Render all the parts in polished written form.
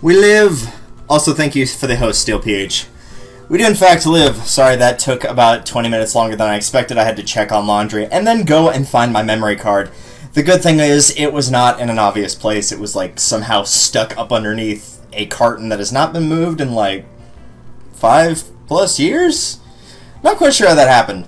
We live! Also, thank you for the host, SteelPH. We do in fact live. Sorry, that took about 20 minutes longer than I expected. I had to check on laundry, and then go and find my memory card. The good thing is, it was not in an obvious place. It was, like, somehow stuck up underneath a carton that has not been moved in, like, 5+ years? Not quite sure how that happened.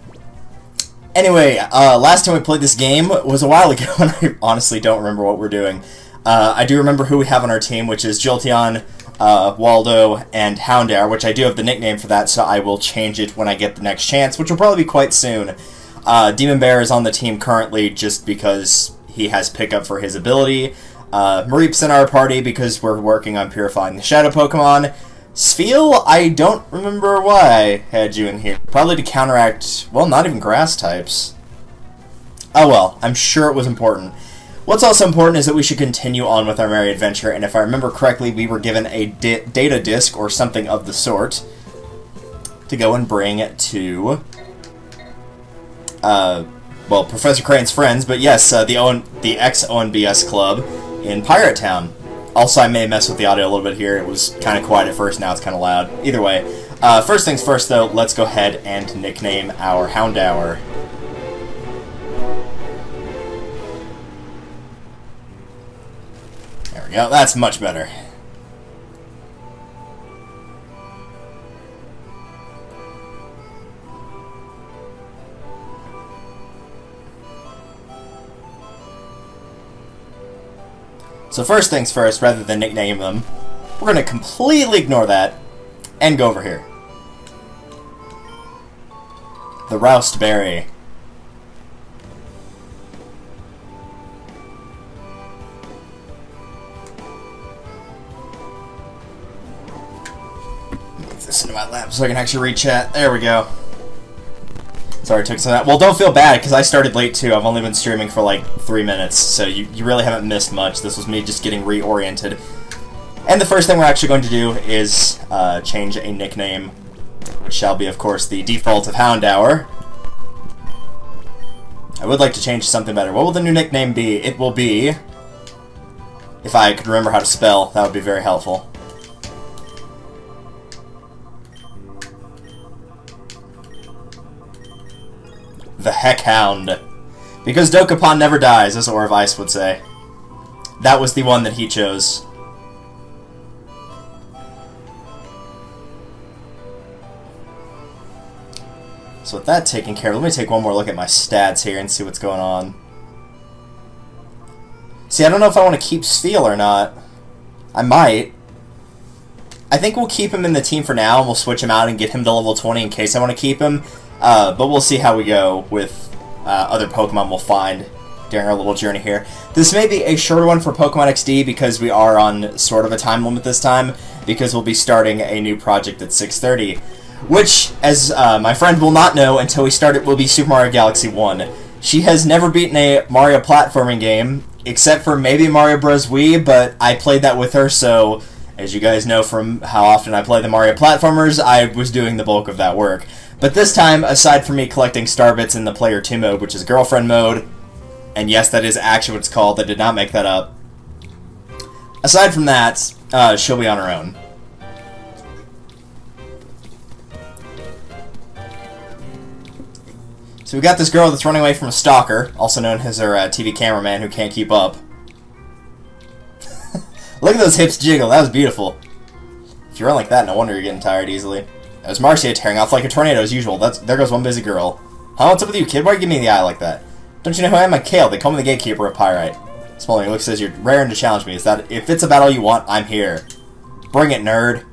Anyway, last time we played this game was a while ago, and I honestly don't remember what we're doing. I do remember who we have on our team, which is Jolteon, Waldo, and Houndour, which I do have the nickname for that, so I will change it when I get the next chance, which will probably be quite soon. Demon Bear is on the team currently just because he has pickup for his ability. Mareep's in our party because we're working on purifying the Shadow Pokemon. Spheal, I don't remember why I had you in here. Probably to counteract, well, not even grass types. Oh well, I'm sure it was important. What's also important is that we should continue on with our merry adventure, and if I remember correctly, we were given a data disk or something of the sort to go and bring to, well, Professor Krane's friends, but yes, the ex-ONBS club in Pyrite Town. Also, I may mess with the audio a little bit here. It was kind of quiet at first, now it's kind of loud. Either way, first things first, though, let's go ahead and nickname our Houndour. There we go, that's much better. So first things first, rather than nickname them, we're going to completely ignore that and go over here. The Roust Berry. Move this into my lap so I can actually read chat. There we go. Sorry, it took some of that. Well, don't feel bad, because I started late, too. I've only been streaming for, like, 3 minutes, so you really haven't missed much. This was me just getting reoriented. And the first thing we're actually going to do is change a nickname, which shall be, of course, the default of Houndour. I would like to change to something better. What will the new nickname be? It will be... If I could remember how to spell, that would be very helpful. The Heckhound. Because Dokapon never dies, as Aura of Ice would say. That was the one that he chose. So with that taken care of, let me take one more look at my stats here and see what's going on. See, I don't know if I want to keep Spheal or not. I might. I think we'll keep him in the team for now, and we'll switch him out and get him to level 20 in case I want to keep him. But we'll see how we go with other Pokemon we'll find during our little journey here. This may be a shorter one for Pokemon XD because we are on sort of a time limit this time, because we'll be starting a new project at 6:30, which, as my friend will not know until we start it, will be Super Mario Galaxy 1. She has never beaten a Mario platforming game, except for maybe Mario Bros. Wii, but I played that with her, so as you guys know from how often I play the Mario platformers, I was doing the bulk of that work. But this time, aside from me collecting star bits in the Player 2 mode, which is Girlfriend mode, and yes, that is actually what it's called, I did not make that up. Aside from that, she'll be on her own. So we got this girl that's running away from a stalker, also known as her TV cameraman who can't keep up. Look at those hips jiggle, that was beautiful. If you run like that, no wonder you're getting tired easily. That was Marcia tearing off like a tornado as usual. There goes one busy girl. Huh, what's up with you, kid? Why are you giving me the eye like that? Don't you know who I am? I'm Gale. They call me the gatekeeper of Pyrite. Smalling looks says you're raring to challenge me. Is that if it's a battle you want, I'm here. Bring it, nerd.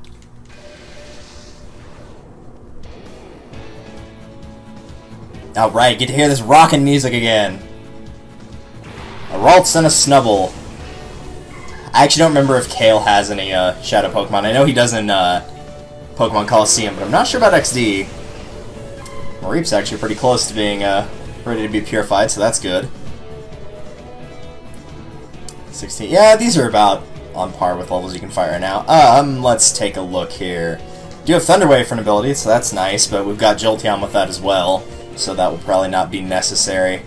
Alright, get to hear this rockin' music again. A Ralts and a Snubble. I actually don't remember if Gale has any Shadow Pokemon. I know he does in Pokemon Coliseum, but I'm not sure about XD. Mareep's actually pretty close to being ready to be purified, so that's good. 16. Yeah, these are about on par with levels you can fight right now. Let's take a look here. We do have Thunder Wave for an ability, so that's nice, but we've got Jolteon with that as well, so that will probably not be necessary.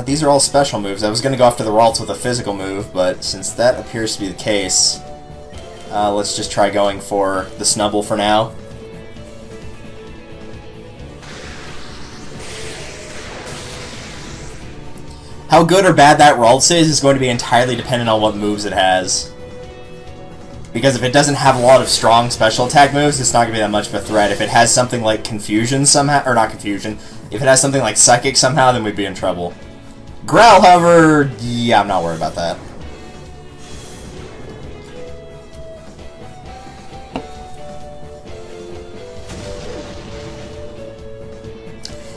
These are all special moves. I was going to go after the Ralts with a physical move, but since that appears to be the case, let's just try going for the Snubble for now. How good or bad that Ralts is going to be entirely dependent on what moves it has. Because if it doesn't have a lot of strong special attack moves, it's not going to be that much of a threat. If it has something like Confusion somehow, or not Confusion, if it has something like Psychic somehow, then we'd be in trouble. Growl, however, yeah, I'm not worried about that.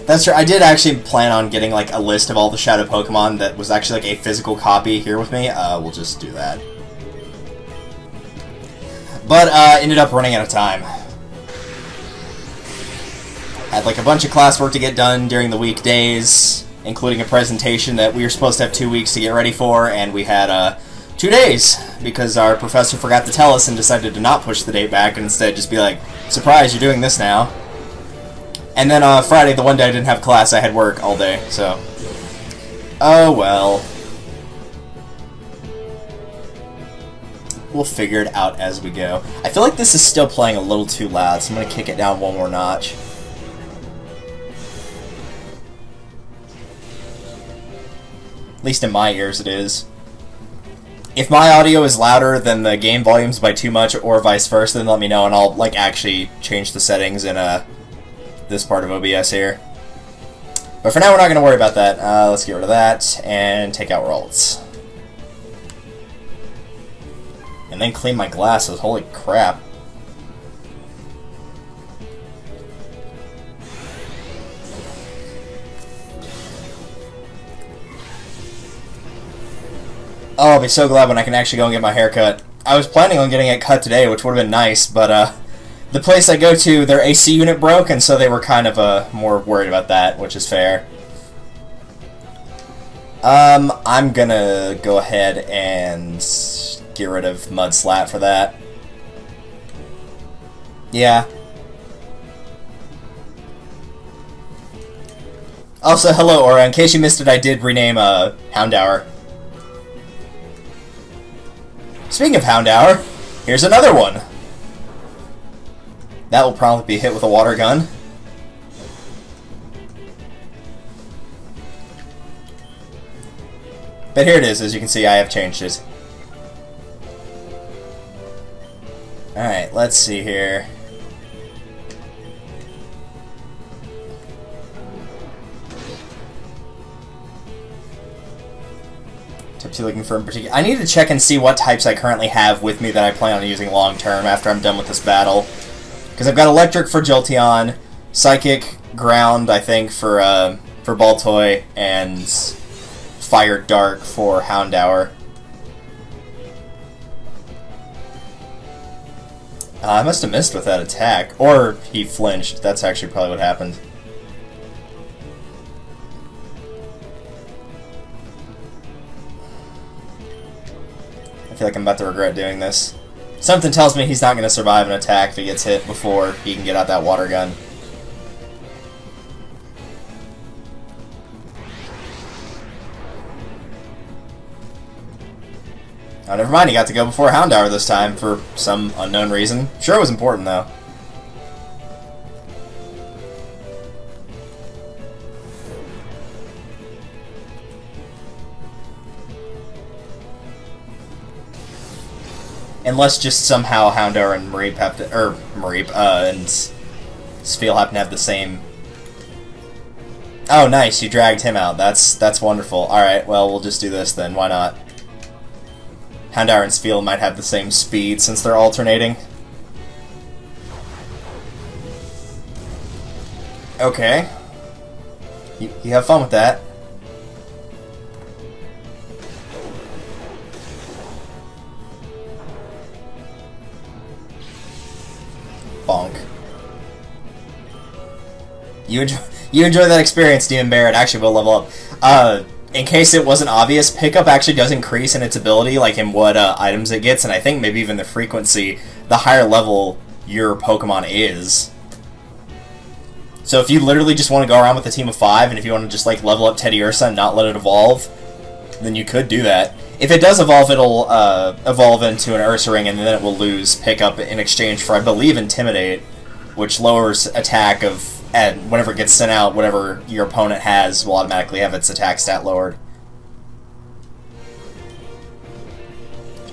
That's true. I did actually plan on getting like a list of all the Shadow Pokemon that was actually like a physical copy here with me. We'll just do that. But ended up running out of time. Had like a bunch of classwork to get done during the weekdays, including a presentation that we were supposed to have 2 weeks to get ready for, and we had 2 days because our professor forgot to tell us and decided to not push the date back and instead just be like, surprise, you're doing this now. And then Friday, the one day I didn't have class, I had work all day, so... Oh well. We'll figure it out as we go. I feel like this is still playing a little too loud, so I'm going to kick it down one more notch. At least in my ears it is. If my audio is louder than the game volumes by too much, or vice versa, then let me know and I'll like actually change the settings in this part of OBS here. But for now, we're not going to worry about that. Let's get rid of that and take out Ralts. And then clean my glasses. Holy crap. Oh, I'll be so glad when I can actually go and get my hair cut. I was planning on getting it cut today, which would have been nice, but the place I go to, their AC unit broke, and so they were kind of more worried about that, which is fair. I'm gonna go ahead and get rid of Mudslat for that. Yeah. Also, hello, Aura. In case you missed it, I did rename Houndour. Speaking of Houndour, here's another one. That will probably be hit with a water gun. But here it is, as you can see, I have changed it. Alright, let's see here. Typically looking for in particular. I need to check and see what types I currently have with me that I plan on using long term after I'm done with this battle. Because I've got Electric for Jolteon, Psychic, Ground, I think, for Baltoy, and Fire Dark for Houndour. I must have missed with that attack. Or he flinched. That's actually probably what happened. I feel like I'm about to regret doing this. Something tells me he's not going to survive an attack if he gets hit before he can get out that water gun. Oh, never mind, he got to go before Houndour this time for some unknown reason. Sure it was important, though. Unless just somehow Houndour and Mareep have to, and Spheal happen to have the same. Oh, nice! You dragged him out. That's wonderful. All right, well we'll just do this then. Why not? Houndour and Spheal might have the same speed since they're alternating. Okay. You have fun with that. Bonk. You enjoy that experience, Demon Bear. It actually will level up. In case it wasn't obvious, Pickup actually does increase in its ability, like in what items it gets, and I think maybe even the frequency, the higher level your Pokemon is. So if you literally just want to go around with a team of 5, and if you want to just like level up Teddy Ursa and not let it evolve, then you could do that. If it does evolve, it'll evolve into an Ursa Ring, and then it will lose Pickup in exchange for, I believe, Intimidate, which lowers attack of, and whenever it gets sent out, whatever your opponent has will automatically have its attack stat lowered.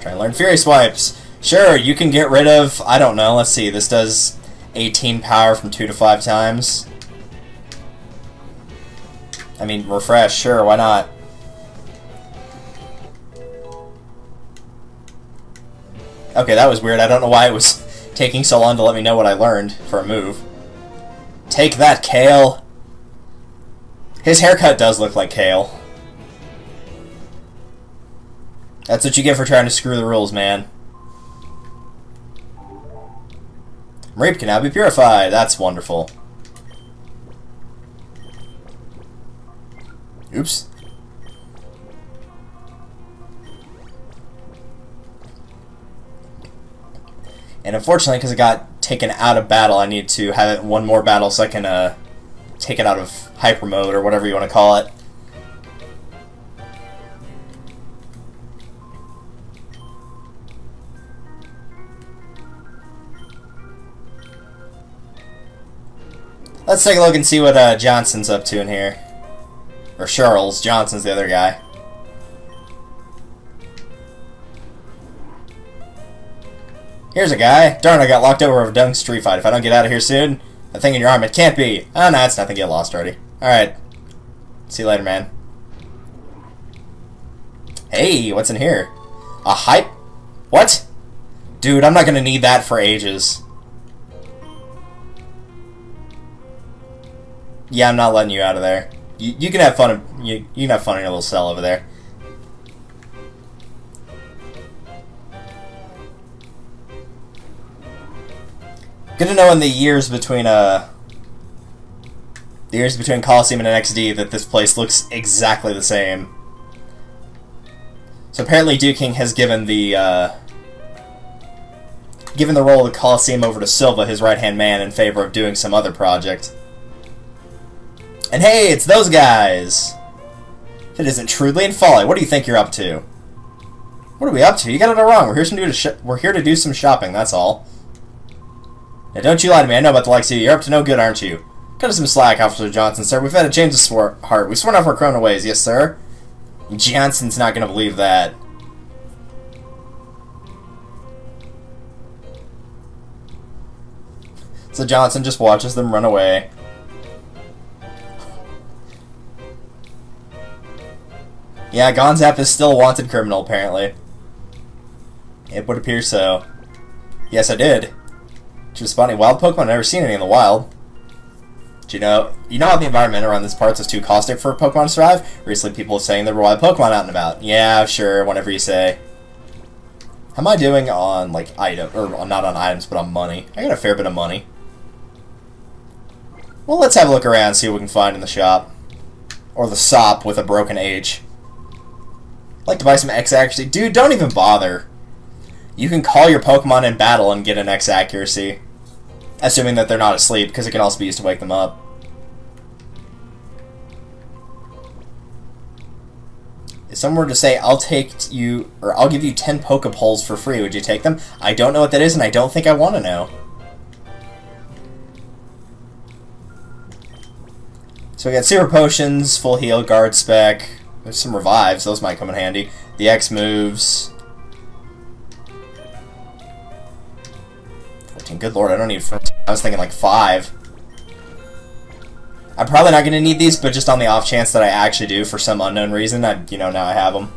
Try to learn Fury Swipes. Sure, you can get rid of, I don't know, let's see, this does 18 power from 2 to 5 times. I mean, refresh, sure, why not? Okay, that was weird. I don't know why it was taking so long to let me know what I learned for a move. Take that, Gale. His haircut does look like Gale. That's what you get for trying to screw the rules, man. Reap can now be purified. That's wonderful. Oops. And unfortunately, because it got taken out of battle, I need to have it in one more battle so I can take it out of hyper mode, or whatever you want to call it. Let's take a look and see what Johnson's up to in here. Or Charles. Johnson's the other guy. Here's a guy. Darn, I got locked over a dung street fight. If I don't get out of here soon, that thing in your arm, it can't be. Oh, no, it's nothing. Get lost already. Alright. See you later, man. Hey, what's in here? A hype? What? Dude, I'm not gonna need that for ages. Yeah, I'm not letting you out of there. You can have fun. You can have fun in your little cell over there. Good to know in the years between Coliseum and XD that this place looks exactly the same. So apparently Duke King has given the role of the Coliseum over to Silva, his right-hand man, in favor of doing some other project. And hey, it's those guys! If it isn't Trudley and Folly, what do you think you're up to? What are we up to? You got it all wrong. We're here to do some shopping, that's all. Now, don't you lie to me. I know about the likes of you. You're up to no good, aren't you? Cut us some slack, Officer Johnson, sir. We've had a change of heart. We've sworn off our criminal ways, yes, sir. Johnson's not going to believe that. So Johnson just watches them run away. Yeah, Gonzap is still a wanted criminal, apparently. It would appear so. Yes, I did. She was spawning wild Pokemon. I've never seen any in the wild. Do you know how the environment around this part is too caustic for Pokemon to survive? Recently, people are saying there were wild Pokemon out and about. Yeah, sure, whatever you say. How am I doing on, like, not on items, but on money? I got a fair bit of money. Well, let's have a look around and see what we can find in the shop. Or the SOP with a broken H. I'd like to buy some X accuracy. Dude, don't even bother. You can call your Pokemon in battle and get an X accuracy. Assuming that they're not asleep, because it can also be used to wake them up. If someone were to say, I'll give you 10 Pokepoles for free, would you take them? I don't know what that is, and I don't think I want to know. So we got Super Potions, Full Heal, Guard Spec. There's some Revives, those might come in handy. The X moves. 14, good lord, I don't need 14. I was thinking like 5. I'm probably not going to need these, but just on the off chance that I actually do for some unknown reason, now I have them.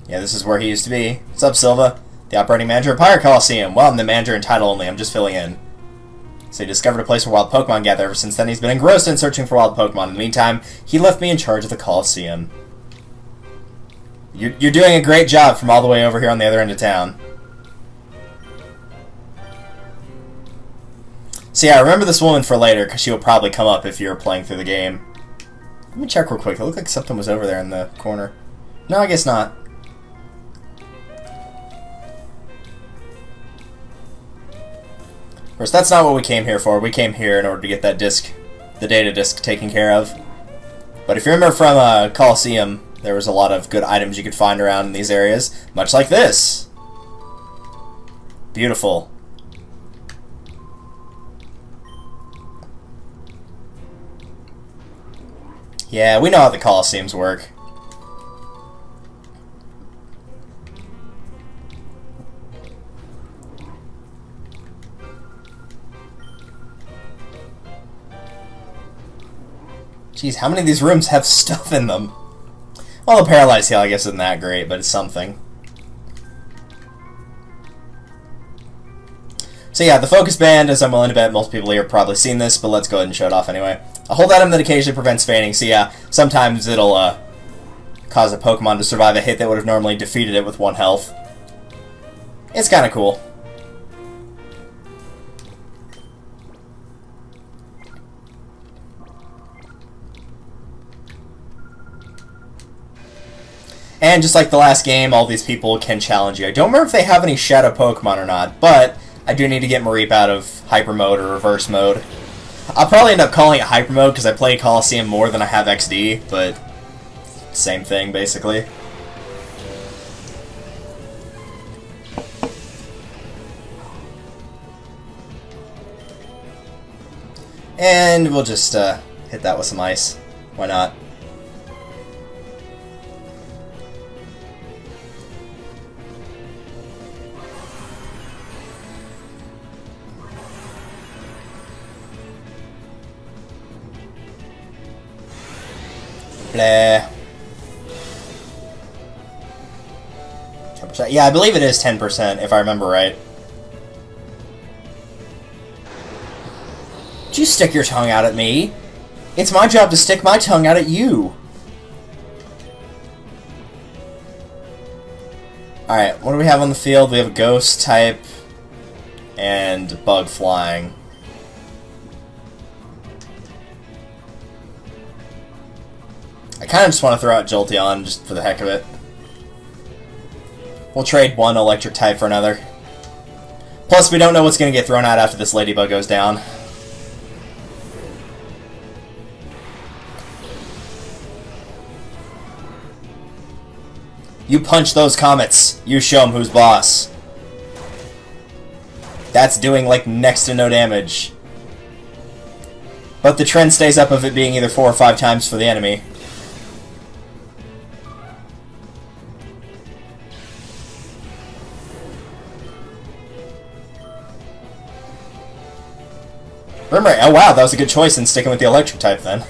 Yeah, this is where he used to be. What's up, Silva? The operating manager of Pirate Coliseum. Well, I'm the manager in title only. I'm just filling in. So he discovered a place where wild Pokemon gather. Ever since then, he's been engrossed in searching for wild Pokemon. In the meantime, he left me in charge of the Coliseum. You're doing a great job from all the way over here on the other end of town. So yeah, remember this woman for later, because she will probably come up if you're playing through the game. Let me check real quick. It looked like something was over there in the corner. No, I guess not. course, that's not what we came here for. We came here in order to get that disc, the data disc, taken care of. But if you remember from Colosseum, there was a lot of good items you could find around in these areas, much like this. Beautiful. Yeah, we know how the Colosseums work. Jeez, how many of these rooms have stuff in them? Well, the Paralyzed Heal, I guess, isn't that great, but it's something. So yeah, the Focus Band, as I'm willing to bet most people here have probably seen this, but let's go ahead and show it off anyway. A hold item that occasionally prevents fainting, so yeah, sometimes it'll cause a Pokemon to survive a hit that would have normally defeated it with 1 health. It's kind of cool. And just like the last game, all these people can challenge you. I don't remember if they have any Shadow Pokemon or not, but I do need to get Mareep out of Hyper Mode or Reverse Mode. I'll probably end up calling it Hyper Mode because I play Colosseum more than I have XD, but same thing, basically. And we'll just hit that with some ice. Why not? Blah. 10%. Yeah, I believe it is 10%, if I remember right. Did you stick your tongue out at me? It's my job to stick my tongue out at you. Alright, what do we have on the field? We have a Ghost type and Bug Flying. I kind of just want to throw out Jolteon just for the heck of it. We'll trade one electric type for another. Plus, we don't know what's going to get thrown out after this Ladybug goes down. You punch those comets. You show them who's boss. That's doing, like, next to no damage. But the trend stays up of it being either 4 or 5 times for the enemy. Remember, oh wow, that was a good choice in sticking with the electric type then.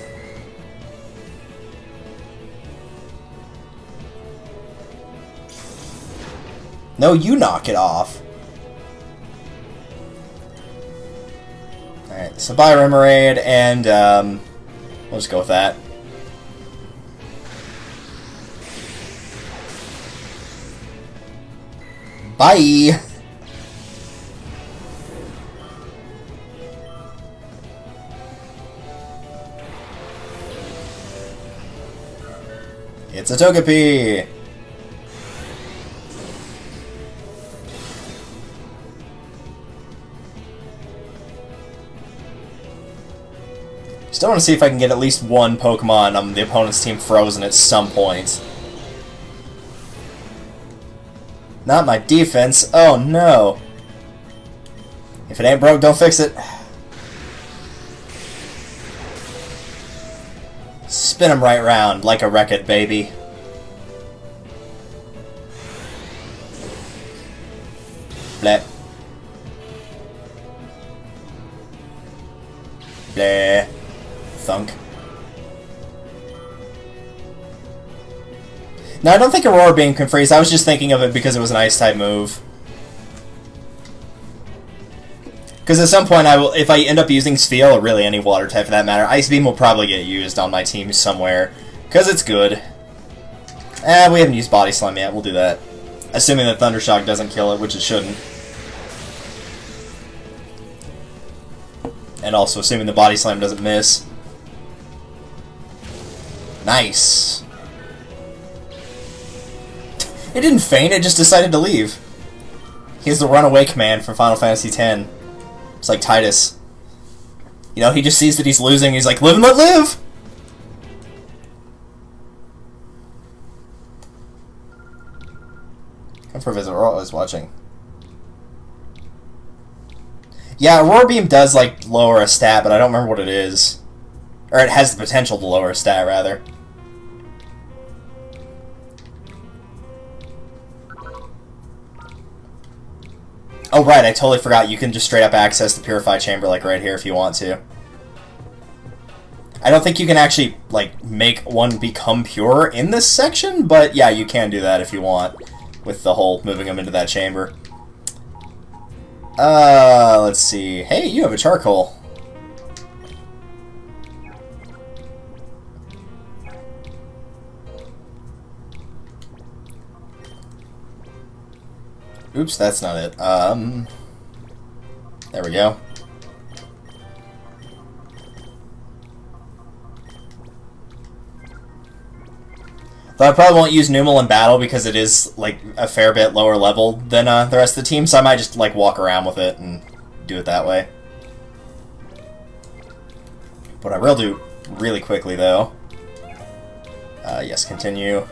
No, you knock it off. Alright, so buy Remoraid, and we'll just go with that. Bye! It's a Togepi! Still want to see if I can get at least one Pokemon on the opponent's team frozen at some point. Not my defense. Oh no. If it ain't broke, don't fix it. Spin him right round like a Wreck-It, baby. Bleh. Bleh. Thunk. No, I don't think Aurora Beam can freeze. I was just thinking of it because it was an Ice-type move. Because at some point, if I end up using Spheal, or really any water type for that matter, Ice Beam will probably get used on my team somewhere. Because it's good. We haven't used Body Slam yet. We'll do that. Assuming that Thunder Shock doesn't kill it, which it shouldn't. And also assuming the Body Slam doesn't miss. Nice. It didn't faint, it just decided to leave. He has the runaway command from Final Fantasy X. It's like Titus. You know, he just sees that he's losing, he's like, live and let live! Come for a visit, we're always watching. Yeah, Aurora Beam does, like, lower a stat, but I don't remember what it is. Or it has the potential to lower a stat, rather. Oh, right, I totally forgot. You can just straight up access the Purify Chamber, like, right here if you want to. I don't think you can actually, like, make one become pure in this section, but yeah, you can do that if you want, with the whole moving them into that chamber. Let's see. Hey, you have a charcoal. Oops, that's not it. There we go. Though I probably won't use Numal in battle because it is, like, a fair bit lower level than the rest of the team, so I might just, like, walk around with it and do it that way. What I will do really quickly, though... yes, continue.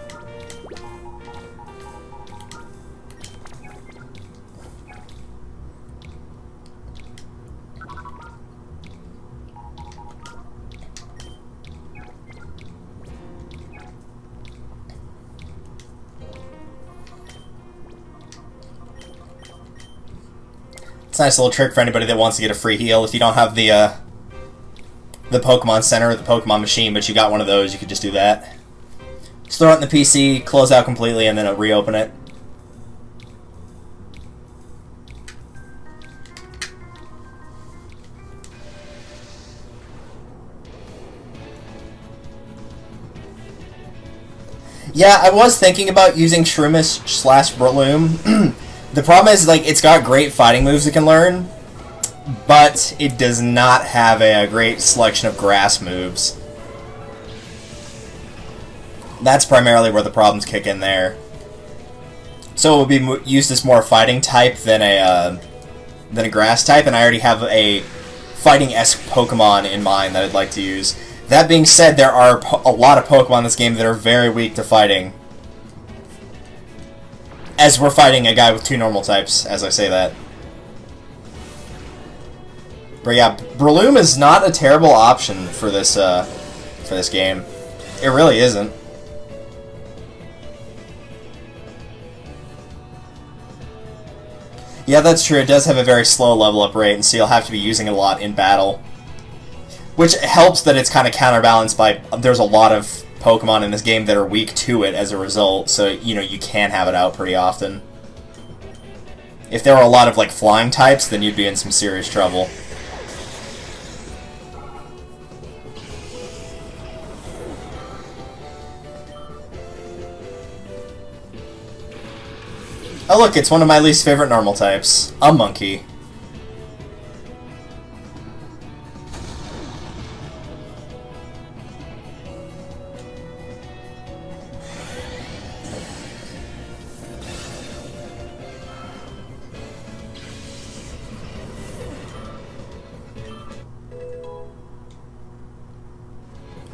It's a nice little trick for anybody that wants to get a free heal. If you don't have the Pokemon Center or the Pokemon Machine, but you got one of those, you could just do that. Just throw it in the PC, close out completely, and then it'll reopen it. Yeah, I was thinking about using Shroomish / Breloom. The problem is, like, it's got great fighting moves it can learn, but it does not have a great selection of grass moves. That's primarily where the problems kick in there. So it will be used as more fighting type than a grass type, and I already have a fighting-esque Pokemon in mind that I'd like to use. That being said, there are a lot of Pokemon in this game that are very weak to fighting. As we're fighting a guy with 2 normal types, as I say that. But yeah, Breloom is not a terrible option for this game. It really isn't. Yeah, that's true. It does have a very slow level up rate, and so you'll have to be using it a lot in battle. Which helps that it's kind of counterbalanced by there's a lot of Pokemon in this game that are weak to it as a result, so, you know, you can have it out pretty often. If there were a lot of, like, flying types, then you'd be in some serious trouble. Oh look, it's one of my least favorite normal types. A monkey.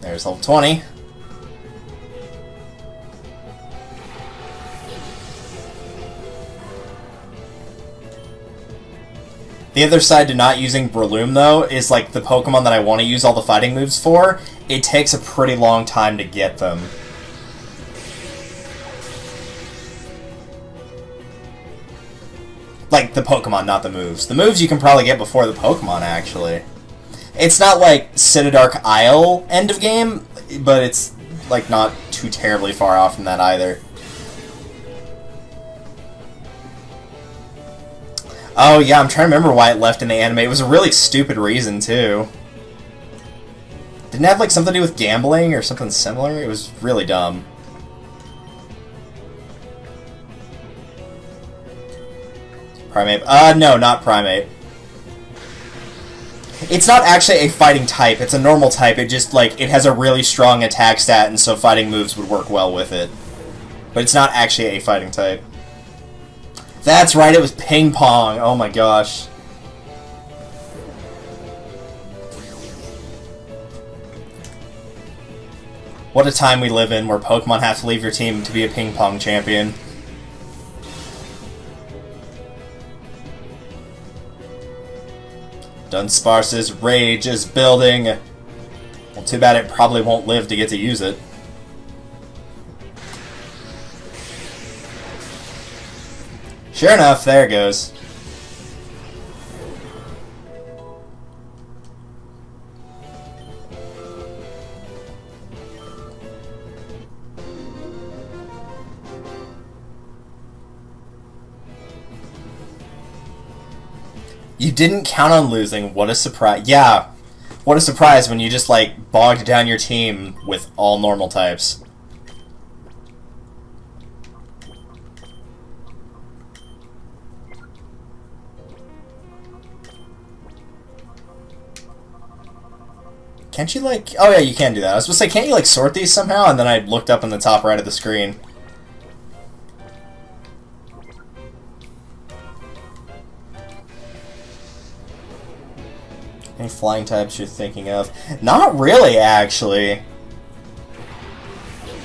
There's level 20. The other side to not using Breloom, though, is, like, the Pokemon that I want to use all the fighting moves for, it takes a pretty long time to get them. Like, the Pokemon, not the moves. The moves you can probably get before the Pokemon, actually. It's not like Citadark Isle end of game, but it's, like, not too terribly far off from that either. Oh, yeah, I'm trying to remember why it left in the anime. It was a really stupid reason, too. Didn't it have, like, something to do with gambling or something similar? It was really dumb. Primate. No, not Primate. It's not actually a fighting type, it's a normal type, it just, like, it has a really strong attack stat, and so fighting moves would work well with it. But it's not actually a fighting type. That's right, it was Ping Pong, oh my gosh. What a time we live in where Pokemon have to leave your team to be a ping pong champion. Dunsparce's rage is building. Well, too bad it probably won't live to get to use it. Sure enough, there it goes. You didn't count on losing. What a surprise. Yeah. What a surprise when you just, like, bogged down your team with all normal types. Can't you, like... Oh, yeah, you can do that. I was supposed to say, can't you, like, sort these somehow? And then I looked up in the top right of the screen. Any flying types you're thinking of? Not really, actually.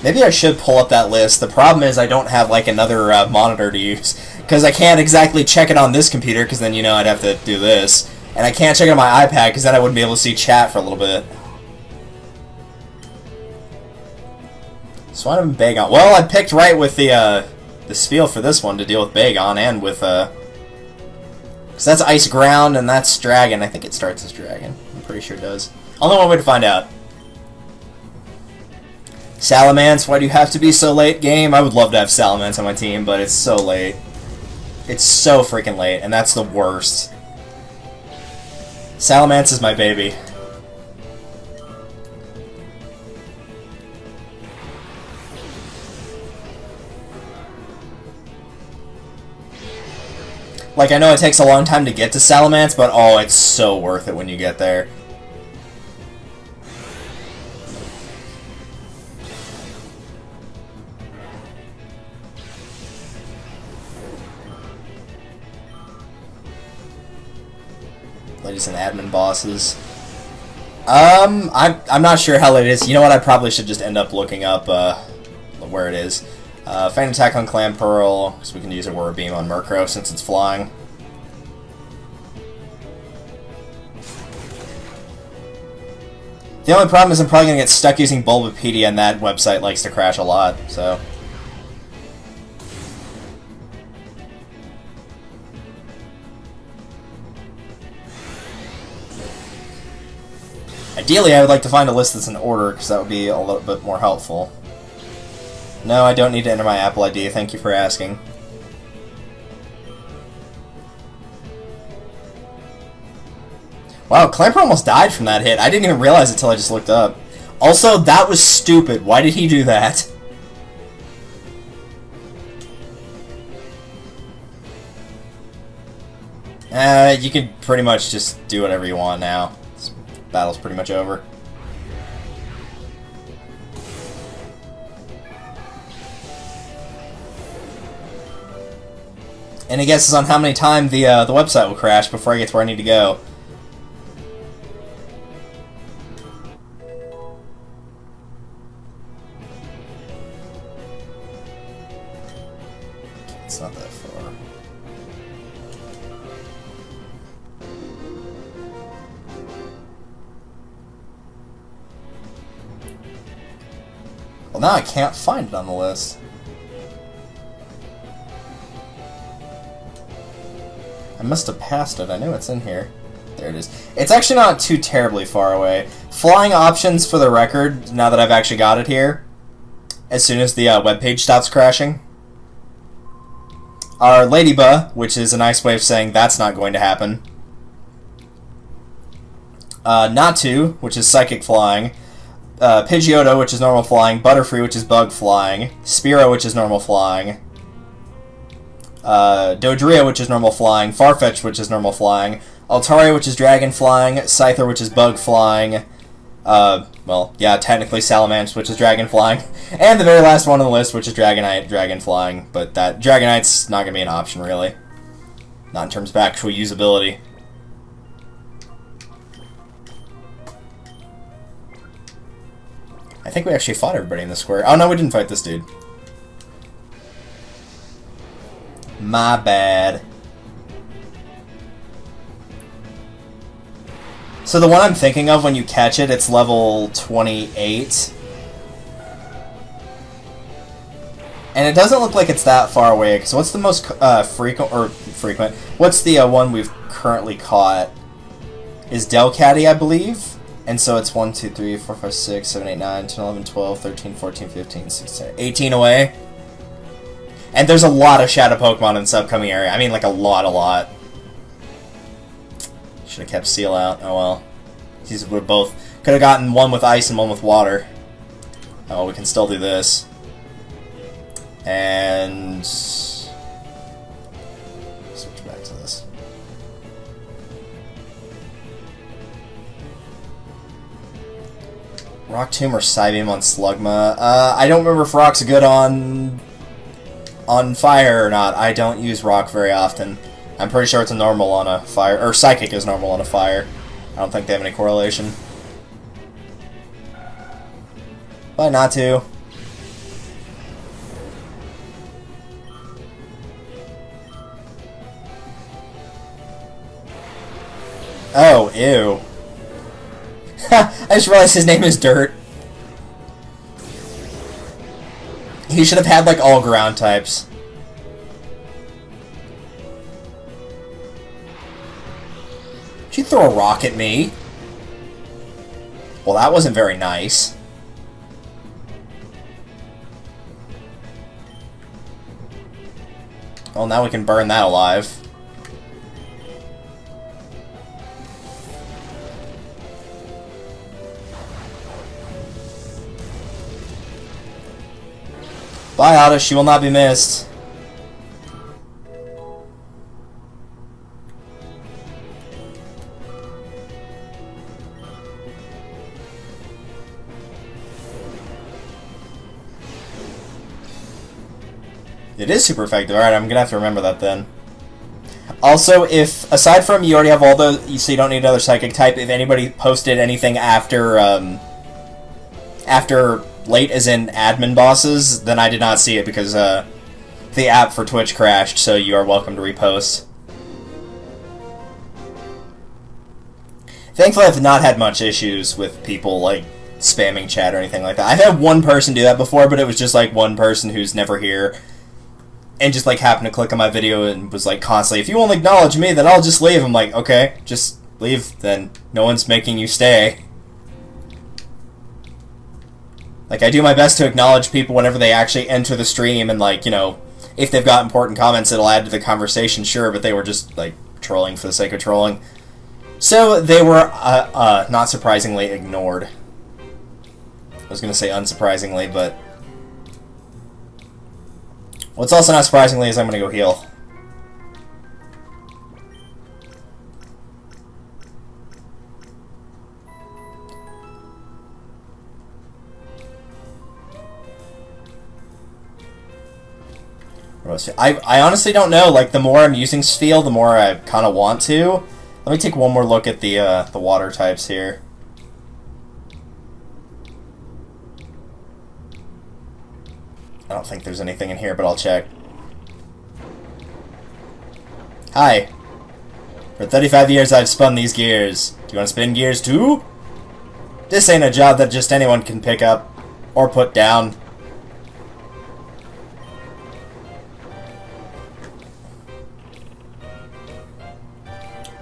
Maybe I should pull up that list. The problem is I don't have, like, another monitor to use. Because I can't exactly check it on this computer, because then, you know, I'd have to do this. And I can't check it on my iPad, because then I wouldn't be able to see chat for a little bit. Swine and Bagon. Well, I picked right with the spiel for this one to deal with Bagon and with, because that's Ice Ground and that's Dragon. I think it starts as Dragon. I'm pretty sure it does. Only one way to find out. Salamence, why do you have to be so late, game? I would love to have Salamence on my team, but it's so late. It's so freaking late, and that's the worst. Salamence is my baby. Like, I know it takes a long time to get to Salamence, but oh, it's so worth it when you get there. Ladies and admin bosses. I'm not sure how late it is. You know what? I probably should just end up looking up where it is. Faint Attack on Clamperl, so we can use Aurora Beam on Murkrow since it's flying. The only problem is I'm probably going to get stuck using Bulbapedia, and that website likes to crash a lot, so... Ideally, I would like to find a list that's in order, because that would be a little bit more helpful. No, I don't need to enter my Apple ID, thank you for asking. Wow, Clamper almost died from that hit. I didn't even realize it until I just looked up. Also, that was stupid. Why did he do that? You can pretty much just do whatever you want now. This battle's pretty much over. Any guesses on how many times the website will crash before I get to where I need to go? It's not that far. Well, now I can't find it on the list. I must have passed it. I knew it's in here. There it is. It's actually not too terribly far away. Flying options for the record, now that I've actually got it here, as soon as the webpage stops crashing, are Ladybug, which is a nice way of saying that's not going to happen. Natu, which is Psychic Flying. Pidgeotto, which is normal flying. Butterfree, which is Bug Flying. Spearow, which is normal flying. Dodrio, which is normal flying, Farfetch, which is normal flying, Altaria, which is dragon flying, Scyther, which is bug flying, well, yeah, technically Salamence, which is dragon flying, and the very last one on the list, which is Dragonite, dragon flying, but that Dragonite's not going to be an option, really. Not in terms of actual usability. I think we actually fought everybody in the square. Oh, no, we didn't fight this dude. My bad. So the one I'm thinking of, when you catch it, it's level 28. And it doesn't look like it's that far away. So what's the most frequent? What's the one we've currently caught? Is Delcatty, I believe. And so it's 1, 2, 3, 4, 5, 6, 7, 8, 9, 10, 11, 12, 13, 14, 15, 16, 18 away. And there's a lot of shadow Pokemon in this upcoming area. I mean, like a lot. Should have kept Seal out. Oh well. These were both. Could have gotten one with ice and one with water. Oh, we can still do this. And switch back to this. Rock Tomb or Psybeam on Slugma. I don't remember if Rock's good on fire or not. I don't use Rock very often. I'm pretty sure it's a normal on a fire, or Psychic is normal on a fire. I don't think they have any correlation. But not to. Oh, ew. I just realized his name is Dirt. He should have had, like, all ground types. Did you throw a rock at me? Well, that wasn't very nice. Well, now we can burn that alive. Bye, Oddish. She will not be missed. It is super effective. Alright, I'm gonna have to remember that then. Also, if, aside from you already have all those, so you don't need another Psychic type, if anybody posted anything after, after late as in admin bosses, then I did not see it because, the app for Twitch crashed, so you are welcome to repost. Thankfully, I've not had much issues with people, like, spamming chat or anything like that. I've had one person do that before, but it was just, like, one person who's never here, and just, like, happened to click on my video and was, like, constantly, if you won't acknowledge me, then I'll just leave. I'm like, okay, just leave, then no one's making you stay. Like, I do my best to acknowledge people whenever they actually enter the stream, and, like, you know, if they've got important comments it'll add to the conversation, sure, but they were just, like, trolling for the sake of trolling. So, they were, not surprisingly, ignored. I was gonna say unsurprisingly, but what's also not surprisingly is I'm gonna go heal. I honestly don't know. Like, the more I'm using Spheal, the more I kind of want to. Let me take one more look at the water types here. I don't think there's anything in here, but I'll check. Hi. For 35 years I've spun these gears. Do you want to spin gears too? This ain't a job that just anyone can pick up or put down.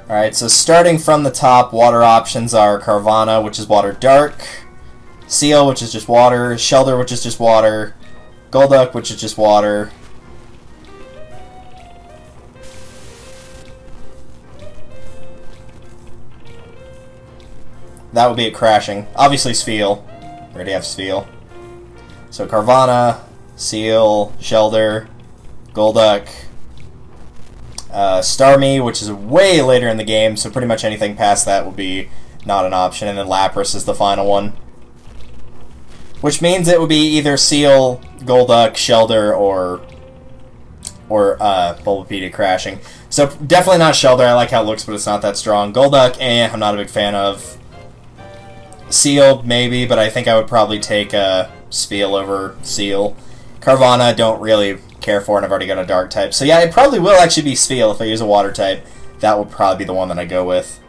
Alright, so starting from the top, water options are Carvana, which is water dark, Seal, which is just water, Shelter, which is just water, Golduck, which is just water, that would be it crashing. Obviously Spheal. We already have Spheal. So Carvana, Seal, Shelter, Golduck, Starmie, which is way later in the game, so pretty much anything past that will be not an option, and then Lapras is the final one. Which means it would be either Seal, Golduck, Shelter, or Bulbapedia crashing. So definitely not Shelter. I like how it looks, but it's not that strong. Golduck, I'm not a big fan of. Seal, maybe, but I think I would probably take Spheal over Seal. Carvana, I don't really care for, and I've already got a Dark type. So yeah, it probably will actually be Spheal if I use a Water type. That would probably be the one that I go with.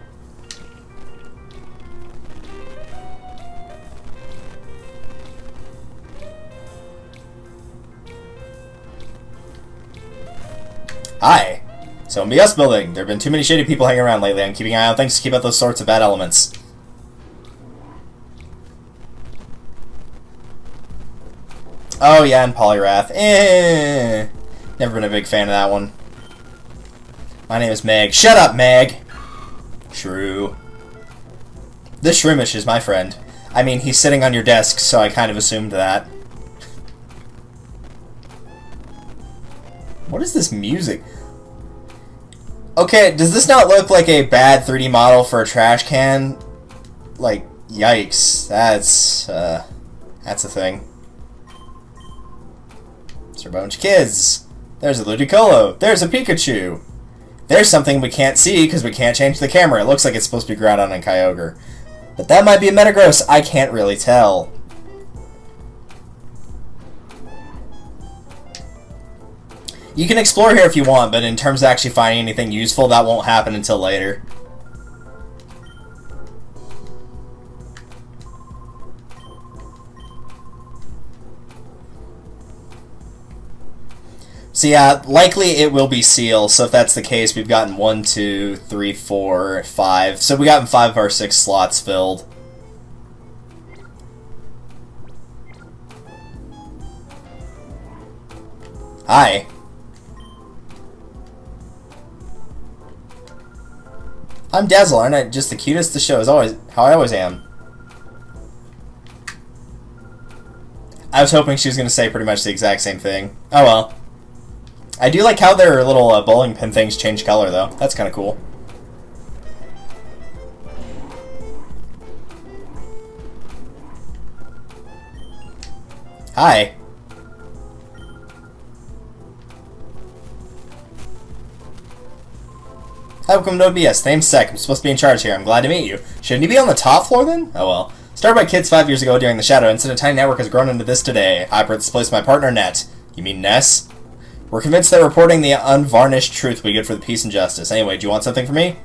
Hi! So ONBS building. There have been too many shady people hanging around lately. I'm keeping an eye on things to keep out those sorts of bad elements. Oh yeah, and Polyrath. Never been a big fan of that one. My name is Meg. Shut up, Meg! True. This Shroomish is my friend. I mean, he's sitting on your desk, so I kind of assumed that. What is this music? Okay, does this not look like a bad 3D model for a trash can? Like, yikes. That's a thing. There's a bunch of kids. There's a Ludicolo. There's a Pikachu. There's something we can't see because we can't change the camera. It looks like it's supposed to be Groudon and Kyogre. But that might be a Metagross. I can't really tell. You can explore here if you want, but in terms of actually finding anything useful, that won't happen until later. So yeah, likely it will be Seal, so if that's the case, we've gotten 1, 2, 3, 4, 5. So we gotten 5 of our 6 slots filled. Hi. I'm Dazzle, aren't I just the cutest? The show is always how I always am. I was hoping she was going to say pretty much the exact same thing. Oh well. I do like how their little bowling pin things change color, though. That's kind of cool. Hi. Hi, welcome to ONBS. Name's Sec. I'm supposed to be in charge here. I'm glad to meet you. Shouldn't you be on the top floor, then? Oh well. Started by kids 5 years ago during the Shadow Incident. A tiny network has grown into this today. I displaced my partner, Net. You mean Ness? We're convinced that reporting the unvarnished truth will be good for the peace and justice. Anyway, do you want something from me?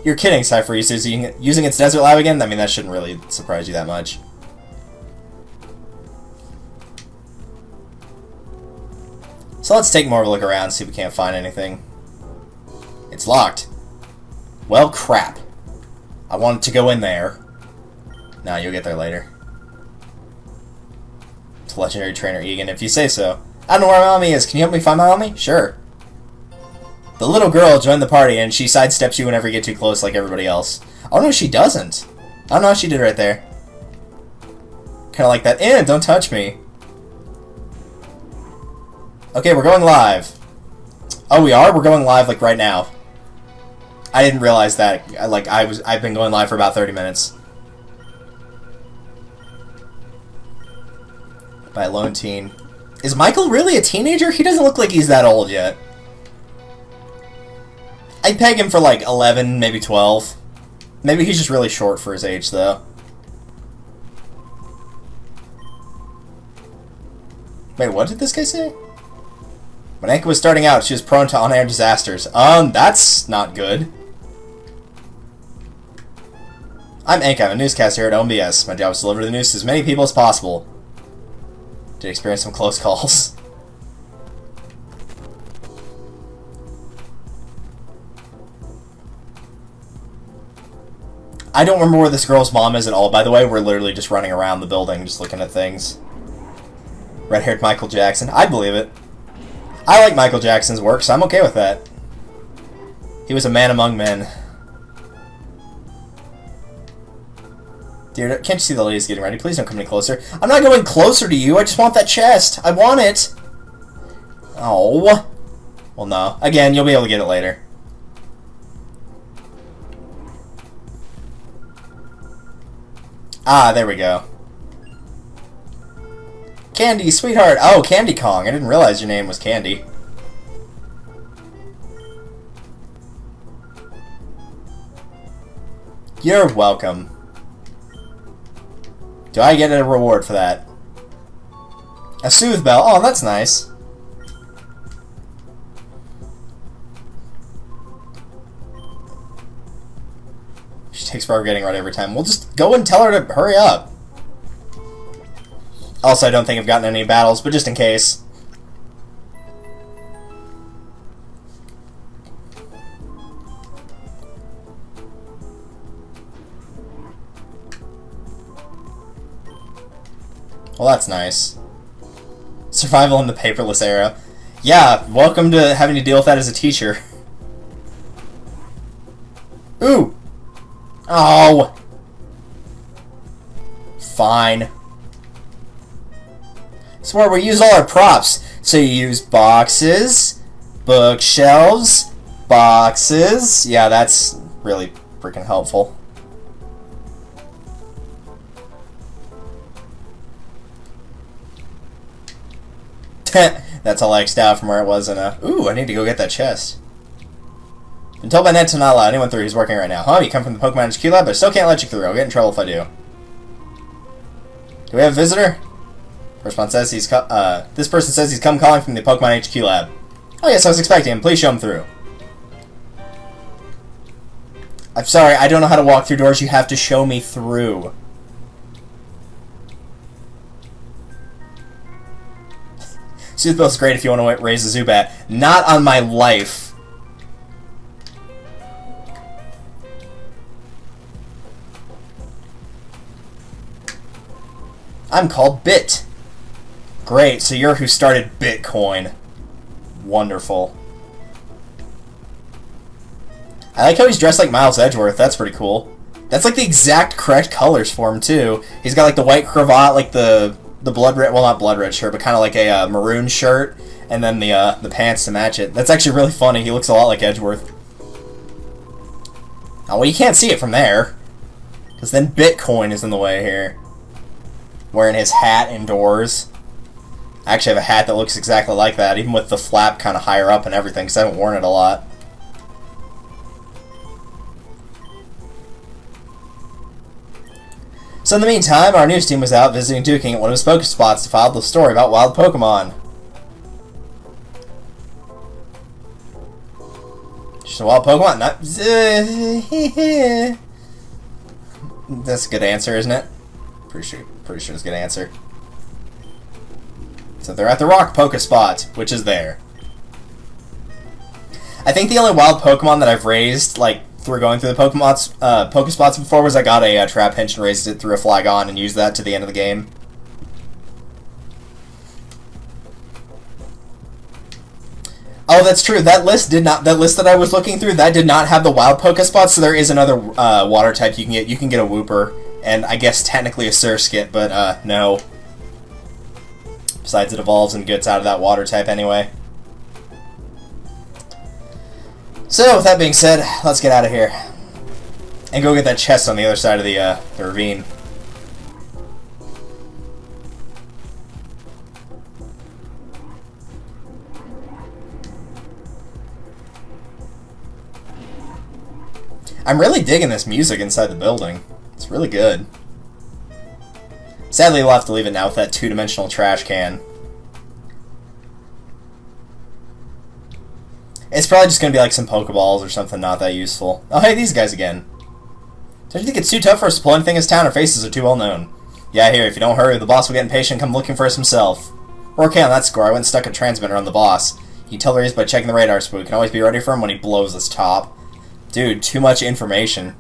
You're kidding, Cypher is using its desert lab again? I mean, that shouldn't really surprise you that much. So let's take more of a look around, see if we can't find anything. It's locked. Well, crap. I wanted to go in there. Nah, you'll get there later. It's legendary trainer Egan, if you say so. I don't know where my mommy is. Can you help me find my mommy? Sure. The little girl joined the party, and she sidesteps you whenever you get too close like everybody else. Oh, no, she doesn't. I don't know what she did right there. Kind of like that. Don't touch me. Okay, we're going live. Oh, we are? We're going live, like, right now. I didn't realize that. I've been going live for about 30 minutes. By a lone teen. Is Michael really a teenager? He doesn't look like he's that old yet. I'd peg him for like 11, maybe 12. Maybe he's just really short for his age, though. Wait, what did this guy say? When Anka was starting out, she was prone to on-air disasters. That's not good. I'm Anka. I'm a newscaster here at ONBS. My job is to deliver the news to as many people as possible. Did experience some close calls. I don't remember where this girl's mom is at all, by the way. We're literally just running around the building, just looking at things. Red-haired Michael Jackson. I believe it. I like Michael Jackson's work, so I'm okay with that. He was a man among men. Dear, can't you see the lady's getting ready? Please don't come any closer. I'm not going closer to you. I just want that chest. I want it. Oh. Well, no. Again, you'll be able to get it later. Ah, there we go. Candy, sweetheart. Oh, Candy Kong. I didn't realize your name was Candy. You're welcome. Do I get a reward for that? A soothe bell. Oh, that's nice. She takes forever getting ready every time. We'll just go and tell her to hurry up. Also, I don't think I've gotten any battles, but just in case. Well, that's nice. Survival in the paperless era. Yeah, welcome to having to deal with that as a teacher. Ooh! Oh! Fine. It's where we use all our props. So you use boxes, bookshelves, boxes. Yeah, that's really freaking helpful. That's all X'd out from where it was in a... Ooh, I need to go get that chest. Been told by Ned to not allow anyone through. He's working right now. Huh? You come from the Pokemon HQ lab, but I still can't let you through. I'll get in trouble if I do. Do we have a visitor? Response says he's this person says he's come calling from the Pokemon HQ lab. Oh yes, I was expecting him. Please show him through. I'm sorry, I don't know how to walk through doors. You have to show me through. Soothbell's great if you want to raise a Zubat. Not on my life. I'm called Bit. Great, so you're who started Bitcoin. Wonderful. I like how he's dressed like Miles Edgeworth. That's pretty cool. That's like the exact correct colors for him, too. He's got like the white cravat, like the blood red, well, not blood red shirt, but kind of like a maroon shirt, and then the pants to match it. That's actually really funny. He looks a lot like Edgeworth. Oh, well, you can't see it from there, because then Bitcoin is in the way here. Wearing his hat indoors. I actually have a hat that looks exactly like that, even with the flap kind of higher up and everything, because I haven't worn it a lot. So in the meantime, our news team was out visiting Duking at one of his focus spots to file the story about wild Pokemon. Just a wild Pokemon? Not... That's a good answer, isn't it? Pretty sure it's a good answer. So they're at the Rock Poke Spot, which is there. I think the only wild Pokemon that I've raised, like, through going through the Pokespots before was I got a Trapinch and raised it through a Flygon and used that to the end of the game. Oh, that's true. That list that I was looking through, that did not have the wild Pokespots, so there is another water type you can get. You can get a Wooper, and I guess technically a Surskit, but no. Besides, it evolves and gets out of that water type anyway. So, with that being said, let's get out of here. And go get that chest on the other side of the ravine. I'm really digging this music inside the building. It's really good. Sadly, we'll have to leave it now with that two-dimensional trash can. It's probably just going to be like some Pokeballs or something not that useful. Oh, hey, these guys again. Don't you think it's too tough for us to pull anything in this town? Our faces are too well known. Yeah, I hear. If you don't hurry, the boss will get impatient and come looking for us himself. We're okay on that score. I went and stuck a transmitter on the boss. You can tell where he is by checking the radar spool. We can always be ready for him when he blows his top. Dude, too much information.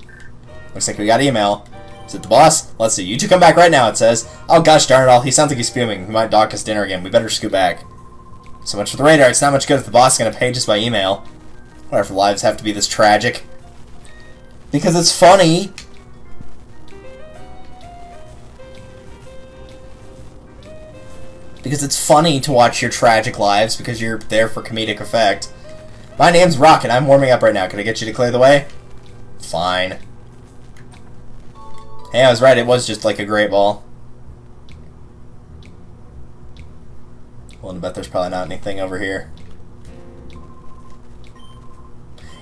Looks like we got email. Is it the boss? Let's see. You two come back right now, it says. Oh, gosh darn it all. He sounds like he's fuming. He might dock us dinner again. We better scoot back. So much for the radar. It's not much good if the boss is going to pay just by email. Whatever, lives have to be this tragic. Because it's funny. Because it's funny to watch your tragic lives because you're there for comedic effect. My name's Rocket. I'm warming up right now. Can I get you to clear the way? Fine. Hey, I was right. It was just like a great ball. Well, I bet there's probably not anything over here.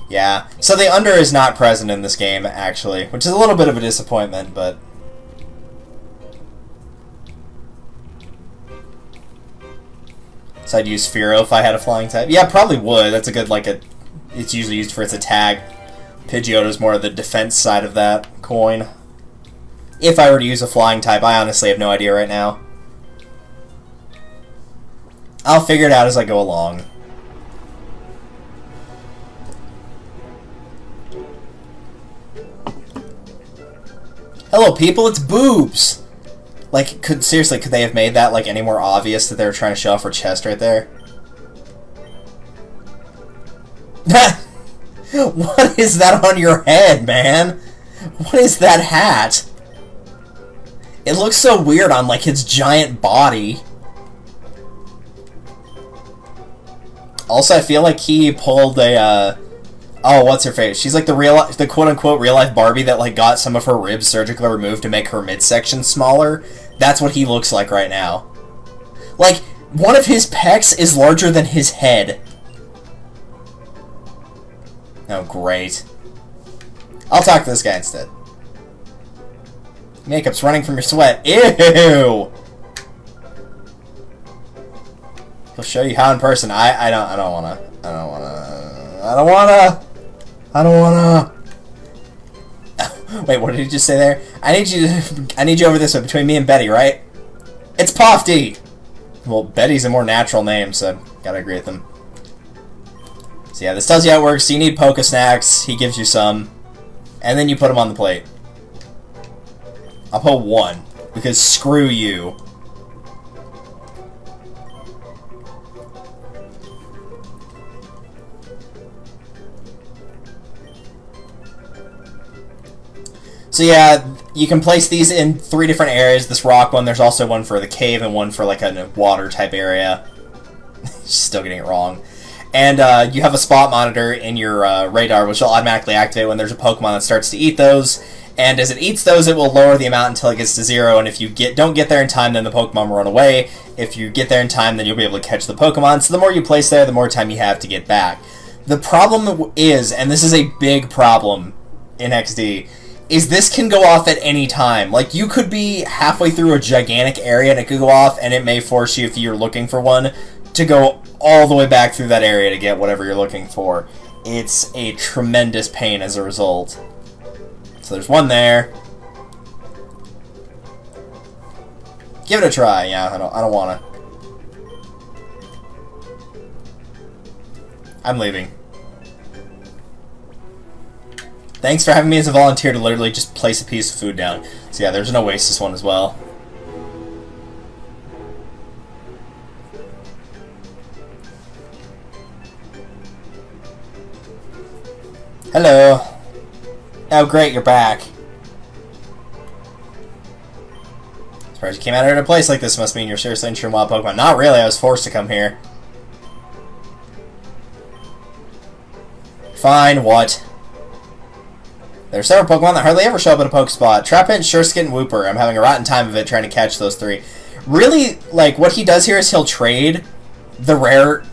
Yeah. So the under is not present in this game, actually, which is a little bit of a disappointment, but... So I'd use Fearow if I had a flying type. Yeah, probably would. That's a good, like, it's usually used for its attack. Pidgeotto's more of the defense side of that coin. If I were to use a flying type, I honestly have no idea right now. I'll figure it out as I go along. Hello, people, it's boobs! Like, seriously, could they have made that, like, any more obvious that they were trying to show off her chest right there? What is that on your head, man? What is that hat? It looks so weird on, like, his giant body. Also, I feel like he pulled a, oh, what's her face? She's like the quote-unquote real-life Barbie that, like, got some of her ribs surgically removed to make her midsection smaller. That's what he looks like right now. Like, one of his pecs is larger than his head. Oh, great. I'll talk to this guy instead. Makeup's running from your sweat. Ew! He'll show you how in person. I don't wanna. Wait, what did he just say there? I need you over this way, between me and Betty, right? It's Pofty! Well, Betty's a more natural name, so gotta agree with him. So yeah, this tells you how it works. So you need Poke Snacks, he gives you some, and then you put them on the plate. I'll put one, because screw you. So yeah, you can place these in 3 different areas. This rock one, there's also one for the cave and one for like a water type area. Still getting it wrong. And you have a spot monitor in your radar, which will automatically activate when there's a Pokemon that starts to eat those. And as it eats those, it will lower the amount until it gets to 0. And if you don't get there in time, then the Pokemon will run away. If you get there in time, then you'll be able to catch the Pokemon. So the more you place there, the more time you have to get back. The problem is, and this is a big problem in XD, is this can go off at any time. Like, you could be halfway through a gigantic area and it could go off, and it may force you, if you're looking for one, to go all the way back through that area to get whatever you're looking for. It's a tremendous pain as a result. So there's one there. Give it a try. Yeah, I don't wanna. I'm leaving. Thanks for having me as a volunteer to literally just place a piece of food down. So yeah, there's an Oasis one as well. Hello. Oh great, you're back. Surprised you came out here in a place like this. Must mean you're seriously interested in wild Pokemon. Not really, I was forced to come here. Fine, what? There are several Pokemon that hardly ever show up at a Pokespot. Trapinch, Surskit, and Wooper. I'm having a rotten time of it trying to catch those 3. Really, like, what he does here is he'll trade the rare,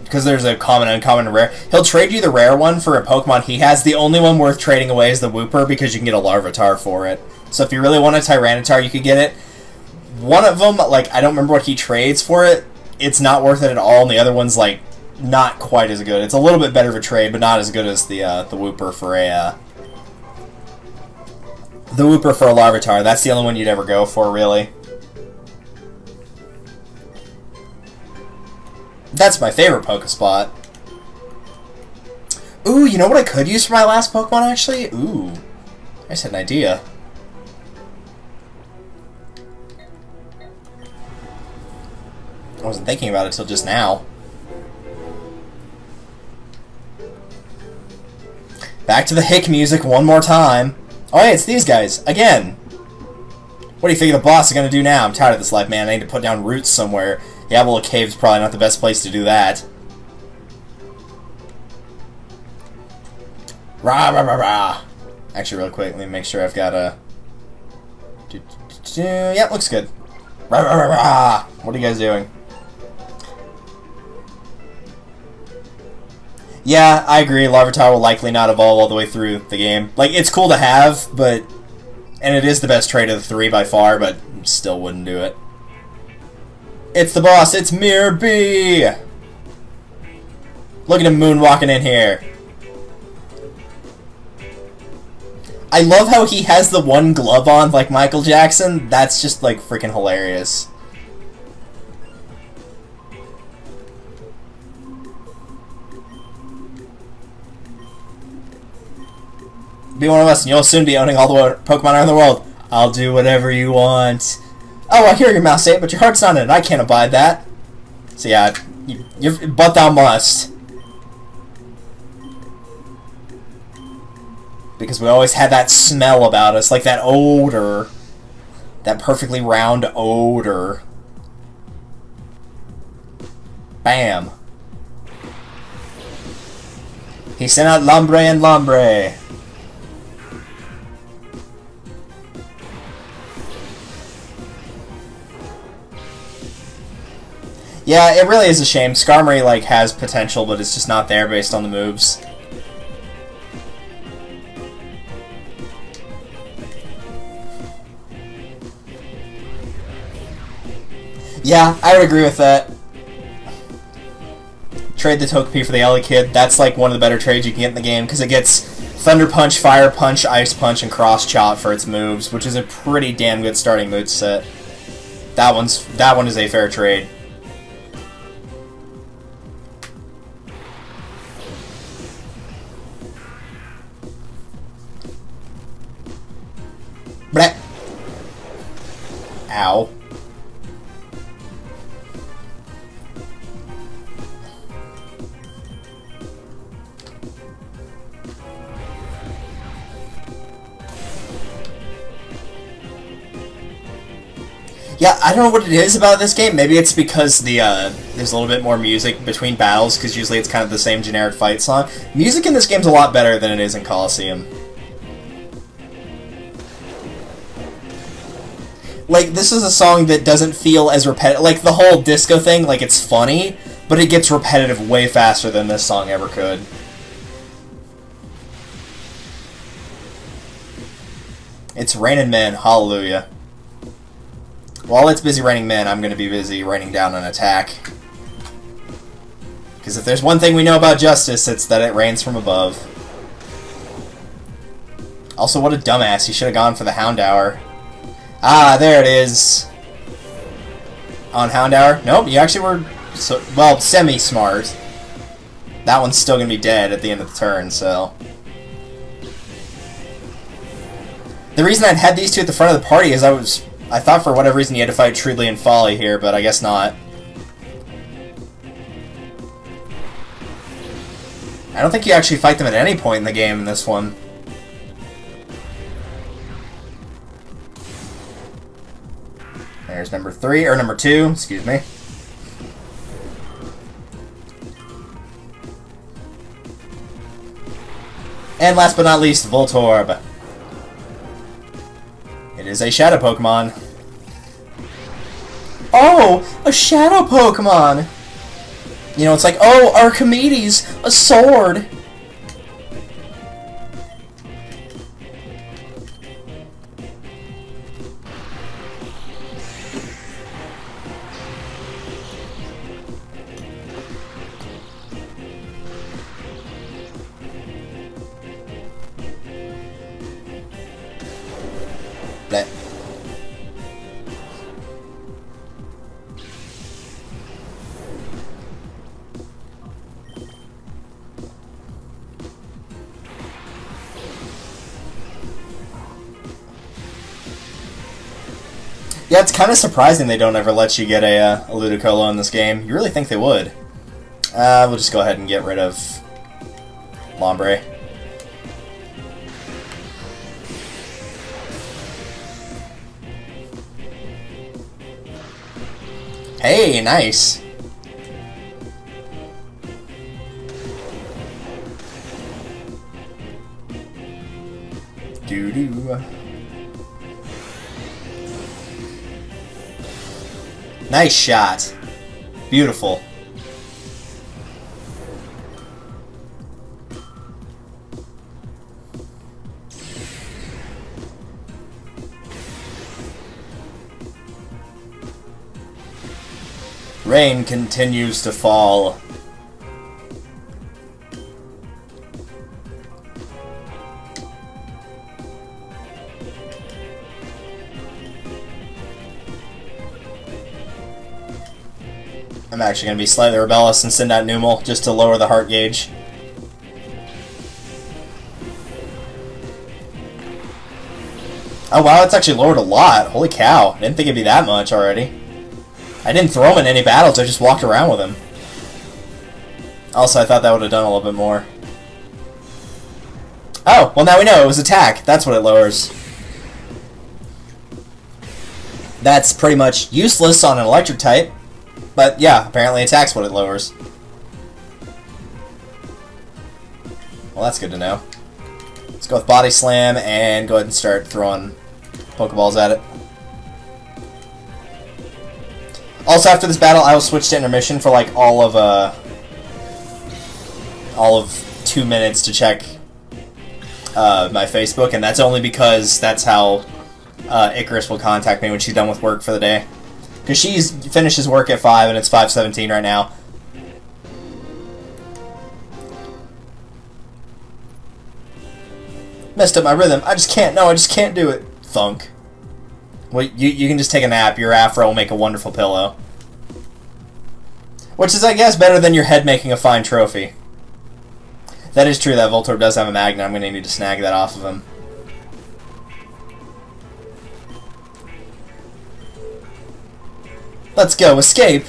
because there's a common, uncommon, and rare. He'll trade you the rare one for a Pokemon he has. The only one worth trading away is the Wooper, because you can get a Larvitar for it. So if you really want a Tyranitar, you could get it. One of them, like, I don't remember what he trades for it. It's not worth it at all, and the other one's, like, not quite as good. It's a little bit better of a trade, but not as good as the Wooper for a, the Wooper for a Larvitar. That's the only one you'd ever go for, really. That's my favorite Pokespot. Ooh, you know what I could use for my last Pokemon, actually? Ooh, I just had an idea. I wasn't thinking about it till just now. Back to the hick music one more time. Oh, hey, it's these guys. Again. What do you think the boss is going to do now? I'm tired of this life, man. I need to put down roots somewhere. Yeah, well, a cave's probably not the best place to do that. Rah, rah, rah, rah. Actually, real quick, let me make sure I've got a... Yep, looks good. Rah, rah, rah, rah. What are you guys doing? Yeah, I agree. Larvitar will likely not evolve all the way through the game. Like, it's cool to have, but... And it is the best trait of the 3 by far, but still wouldn't do it. It's the boss. It's Mirror B. Look at him moonwalking in here. I love how he has the one glove on like Michael Jackson. That's just like freaking hilarious. Be one of us and you'll soon be owning all the Pokemon in the world. I'll do whatever you want. Oh, I hear your mouth say it, but your heart's not in it. I can't abide that. So yeah, but thou must. Because we always had that smell about us, like that odor. That perfectly round odor. Bam. He sent out Lombre and Lombre. Yeah, it really is a shame. Skarmory, like, has potential, but it's just not there based on the moves. Yeah, I would agree with that. Trade the Togepi for the Elekid. That's, like, one of the better trades you can get in the game, because it gets Thunder Punch, Fire Punch, Ice Punch, and Cross Chop for its moves, which is a pretty damn good starting moveset. That one is a fair trade. Bleh. Ow. Yeah, I don't know what it is about this game. Maybe it's because there's a little bit more music between battles, because usually it's kind of the same generic fight song. Music in this game's a lot better than it is in Colosseum. Like, this is a song that doesn't feel as repetitive. Like, the whole disco thing, like, it's funny, but it gets repetitive way faster than this song ever could. It's raining men, hallelujah. While it's busy raining men, I'm going to be busy raining down an attack. Because if there's one thing we know about justice, it's that it rains from above. Also, what a dumbass. He should have gone for the Houndour. Ah, there it is. On Houndour? Nope, you actually were, well, semi-smart. That one's still going to be dead at the end of the turn, so... The reason I'd had these two at the front of the party is I thought for whatever reason you had to fight Trudley and Folly here, but I guess not. I don't think you actually fight them at any point in the game in this one. There's number 3, or number 2, excuse me. And last but not least, Voltorb. It is a Shadow Pokemon. Oh, a Shadow Pokemon! You know, it's like, oh, Archimedes, a sword! Bleh. Yeah, it's kind of surprising they don't ever let you get a Ludicolo in this game. You really think they would. We'll just go ahead and get rid of Lombre. Hey, nice. Doo-doo. Nice shot. Beautiful. Rain continues to fall. I'm actually going to be slightly rebellious and send out Numal just to lower the heart gauge. Oh wow, it's actually lowered a lot. Holy cow. I didn't think it'd be that much already. I didn't throw him in any battles, I just walked around with him. Also, I thought that would have done a little bit more. Oh, well now we know, it was attack. That's what it lowers. That's pretty much useless on an electric type. But yeah, apparently attack's what it lowers. Well, that's good to know. Let's go with Body Slam and go ahead and start throwing Pokeballs at it. Also, after this battle, I will switch to intermission for like all of 2 minutes to check my Facebook, and that's only because that's how Icarus will contact me when she's done with work for the day. Because she finishes work at 5, and it's 5:17 right now. Messed up my rhythm. I just can't do it. Thunk. Well, you can just take a nap. Your afro will make a wonderful pillow. Which is, I guess, better than your head making a fine trophy. That is true, that Voltorb does have a magnet. I'm going to need to snag that off of him. Let's go. Escape!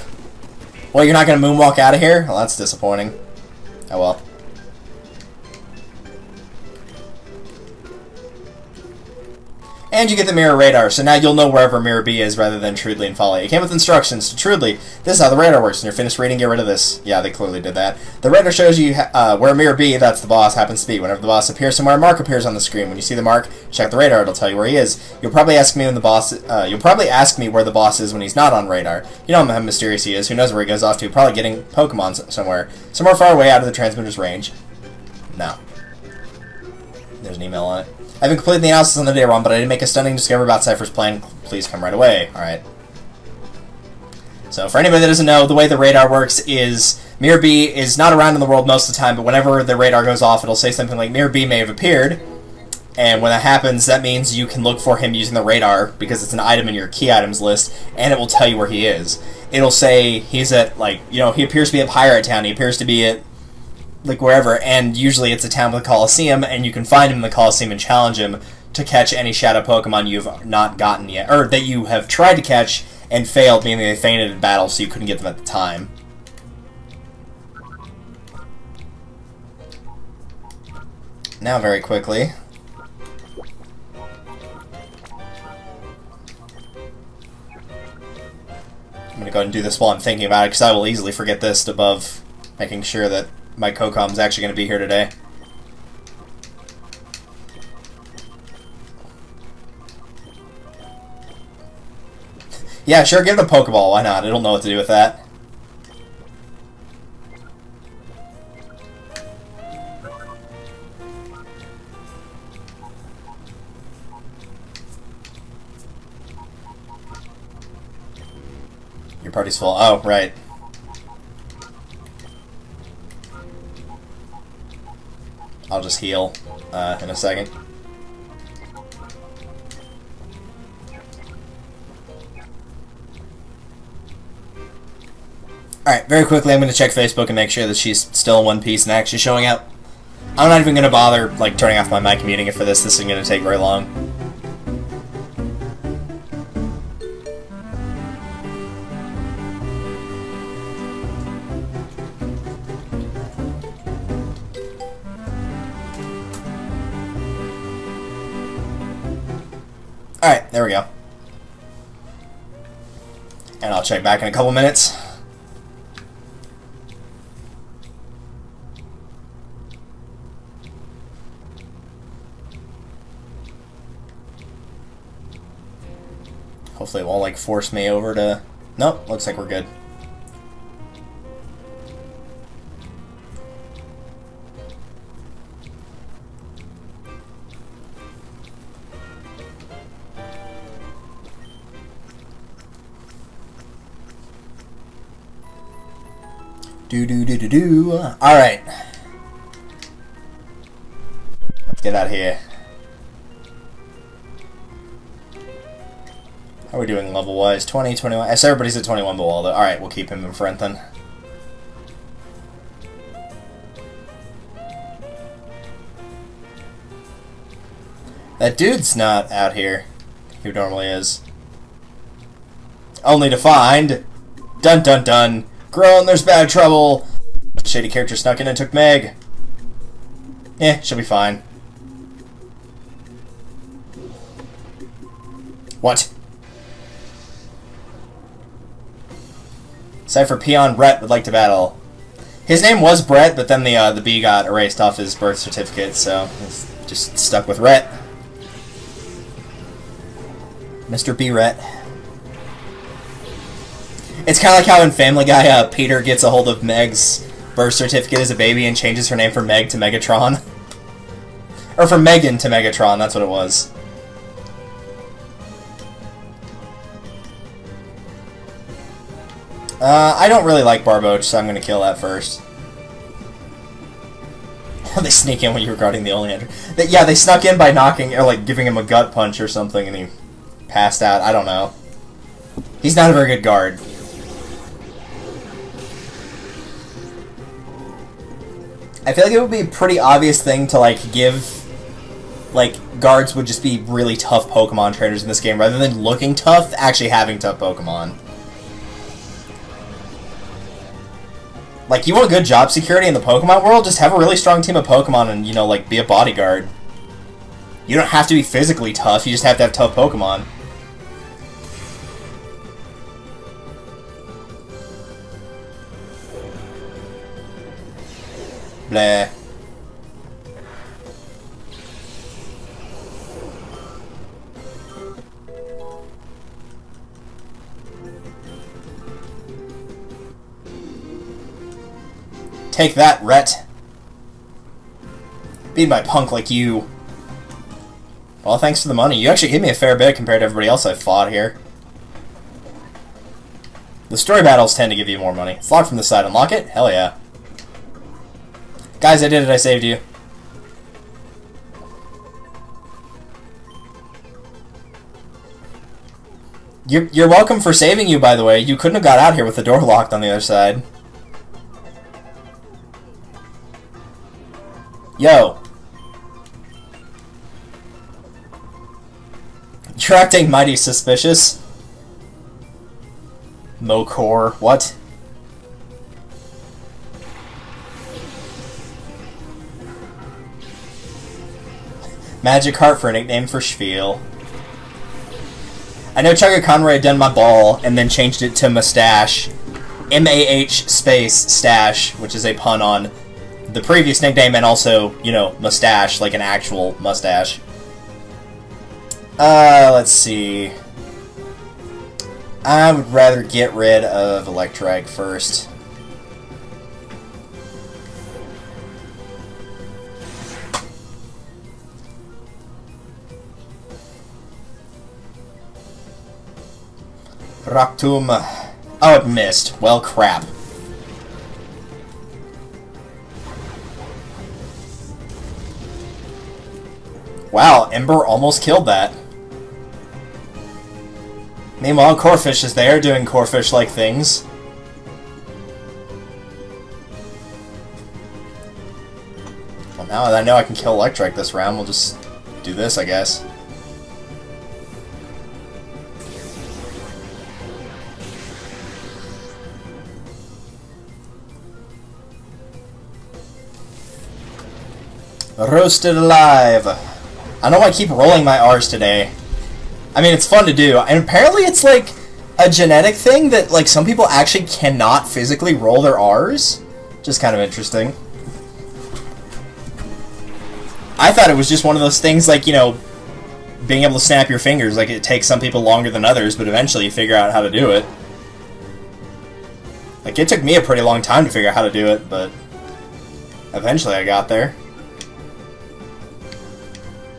Well, you're not going to moonwalk out of here? Well, that's disappointing. Oh well. And you get the Mirror Radar, so now you'll know wherever Mirror B is rather than Trudely and Folly. It came with instructions to Trudely. This is how the radar works. When you're finished reading, get rid of this. Yeah, they clearly did that. The radar shows you where Mirror B, that's the boss, happens to be. Whenever the boss appears somewhere, a mark appears on the screen. When you see the mark, check the radar. It'll tell you where he is. You'll probably ask me when the boss. You'll probably ask me where the boss is when he's not on radar. You know how mysterious he is. Who knows where he goes off to? Probably getting Pokemon somewhere far away out of the transmitter's range. No. There's an email on it. I haven't completed the analysis on the day wrong, but I did make a stunning discovery about Cypher's plan. Please come right away. Alright. So, for anybody that doesn't know, the way the radar works is Mirror B is not around in the world most of the time, but whenever the radar goes off, it'll say something like, Mirror B may have appeared. And when that happens, that means you can look for him using the radar, because it's an item in your key items list, and it will tell you where he is. It'll say he's at, like, you know, he appears to be at Pyrite Town, he appears to be at like wherever, and usually it's a town with a Coliseum, and you can find him in the Coliseum and challenge him to catch any Shadow Pokemon you've not gotten yet, or that you have tried to catch and failed, meaning they fainted in battle, so you couldn't get them at the time. Now, very quickly, I'm going to go ahead and do this while I'm thinking about it, because I will easily forget this above making sure that my Cocom's actually going to be here today. Yeah, sure, give it a Pokeball, why not? It'll know what to do with that. Your party's full. Oh, right. I'll just heal in a second. Alright, very quickly I'm going to check Facebook and make sure that she's still in one piece and actually showing up. I'm not even going to bother like turning off my mic and muting it for this. This isn't going to take very long. Alright, there we go. And I'll check back in a couple minutes. Hopefully it won't like force me over to... Nope, looks like we're good. Do. Alright. Let's get out of here. How are we doing level-wise? 20, 21. I said everybody's at 21 below, though. Alright, we'll keep him in front then. That dude's not out here. He normally is. Only to find... Dun dun dun! Grown, there's bad trouble! Shady character snuck in and took Meg. She'll be fine. What? Cypher Peon Brett would like to battle. His name was Brett, but then the B got erased off his birth certificate, so he's just stuck with Rhett. Mr. B. Rhett. It's kind of like how in Family Guy, Peter gets a hold of Meg's birth certificate as a baby and changes her name from Meg to Megatron. Or from Megan to Megatron, that's what it was. I don't really like Barboach, so I'm going to kill that first. They sneak in when you were guarding the only entry. Yeah, they snuck in by knocking, or like giving him a gut punch or something, and he passed out. I don't know. He's not a very good guard. I feel like it would be a pretty obvious thing to like give, like, guards would just be really tough Pokemon trainers in this game, rather than looking tough, actually having tough Pokemon. Like, you want good job security in the Pokemon world? Just have a really strong team of Pokemon and, you know, like, be a bodyguard. You don't have to be physically tough, you just have to have tough Pokemon. Blah. Take that, Rhett. Beat my punk like you. Well, thanks for the money. You actually gave me a fair bit compared to everybody else I've fought here. The story battles tend to give you more money. It's locked from the side. Unlock it? Hell yeah. Guys, I did it. I saved you. You're welcome for saving you, by the way. You couldn't have got out here with the door locked on the other side. Yo. You're acting mighty suspicious. Mokor. What? Magic Heart for a nickname for Spiel. I know Chugga Conroy had done my ball and then changed it to Mustache. M-A-H space stash, which is a pun on the previous nickname and also, you know, mustache, like an actual mustache. Let's see. I would rather get rid of Electrike first. Rock Tomb. Oh, it missed. Well, crap. Wow, Ember almost killed that. Meanwhile, Corphish is there, doing Corphish-like things. Well, now that I know I can kill Electrike this round, we'll just do this, I guess. Roasted alive. I don't know why I keep rolling my R's today. I mean, it's fun to do. And apparently it's like a genetic thing that like some people actually cannot physically roll their R's. Just kind of interesting. I thought it was just one of those things like, you know, being able to snap your fingers. Like it takes some people longer than others, but eventually you figure out how to do it. Like it took me a pretty long time to figure out how to do it, but eventually I got there.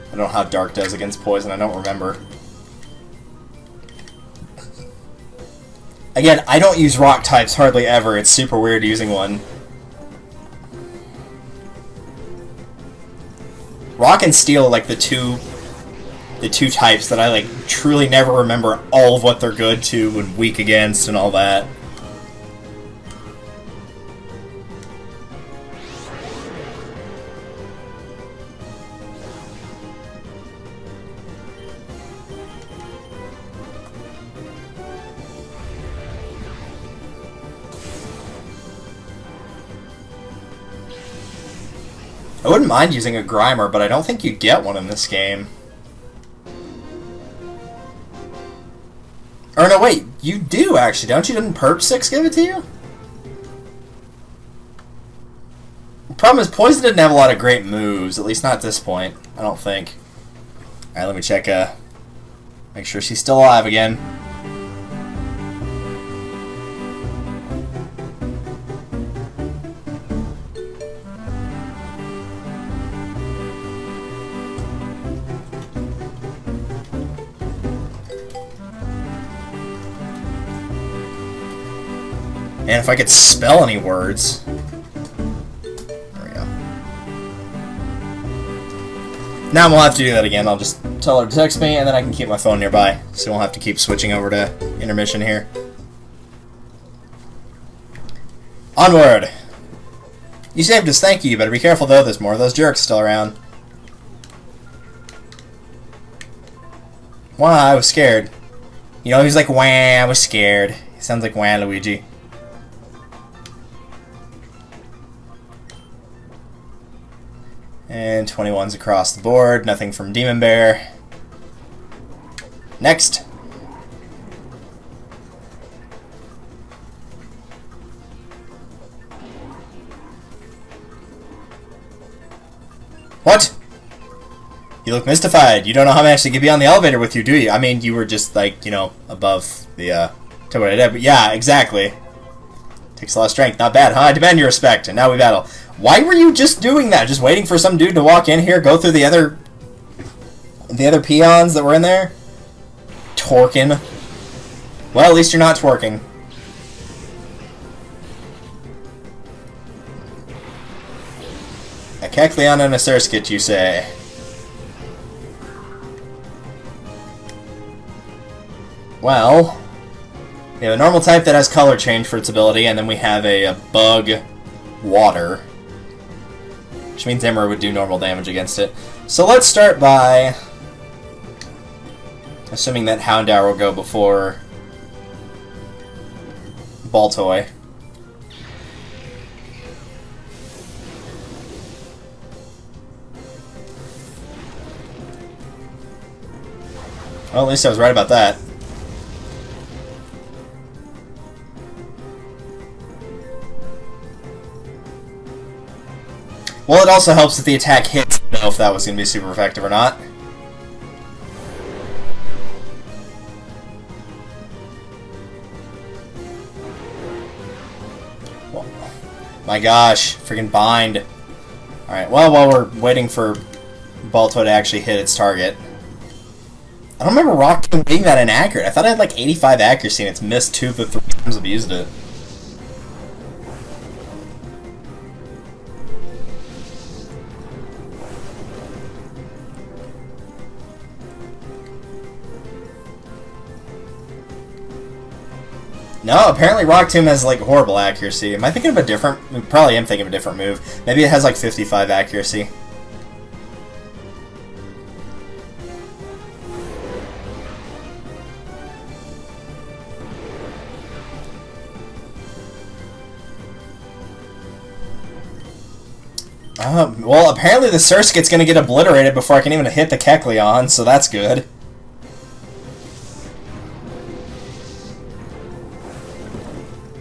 I don't know how Dark does against poison, I don't remember. Again, I don't use rock types hardly ever. It's super weird using one. Rock and steel are like the two types that I like truly never remember all of what they're good to and weak against and all that. I wouldn't mind using a Grimer, but I don't think you get one in this game. Or no, wait, you do actually, don't you? Didn't Perp 6 give it to you? The problem is Poison didn't have a lot of great moves, at least not at this point, I don't think. Alright, let me check, make sure she's still alive again. And if I could spell any words... There we go. Now we'll have to do that again. I'll just tell her to text me, and then I can keep my phone nearby, so we'll have to keep switching over to intermission here. Onward! You saved us, thank you. You better be careful, though. There's more of those jerks still around. Wow, I was scared. You know, he's like, wah, I was scared. He sounds like wah, Luigi. And 21's across the board. Nothing from Demon Bear. Next. What? You look mystified. You don't know how I'm actually gonna be on the elevator with you, do you? I mean, you were just like, you know, above the, to what I did. But yeah, exactly. Takes a lot of strength. Not bad, huh? I demand your respect. And now we battle. Why were you just doing that? Just waiting for some dude to walk in here, go through the other peons that were in there? Twerking. Well, at least you're not twerking. A Kecleon and a Surskit, you say? Well, we have a normal type that has color change for its ability, and then we have a bug water. Which means Emerald would do normal damage against it. So let's start by assuming that Houndour will go before Baltoy. Well, at least I was right about that. Well, it also helps that the attack hits. I don't know if that was going to be super effective or not. Well, my gosh, freaking bind. Alright, well, while we're waiting for Baltoy to actually hit its target. I don't remember Rock being that inaccurate. I thought I had like 85 accuracy and it's missed 2 of the 3 times I've used it. No, apparently Rock Tomb has like horrible accuracy. Am I thinking of a different... Probably am thinking of a different move. Maybe it has like 55 accuracy. Well, apparently the Surskit's gonna get obliterated before I can even hit the Kecleon, so that's good.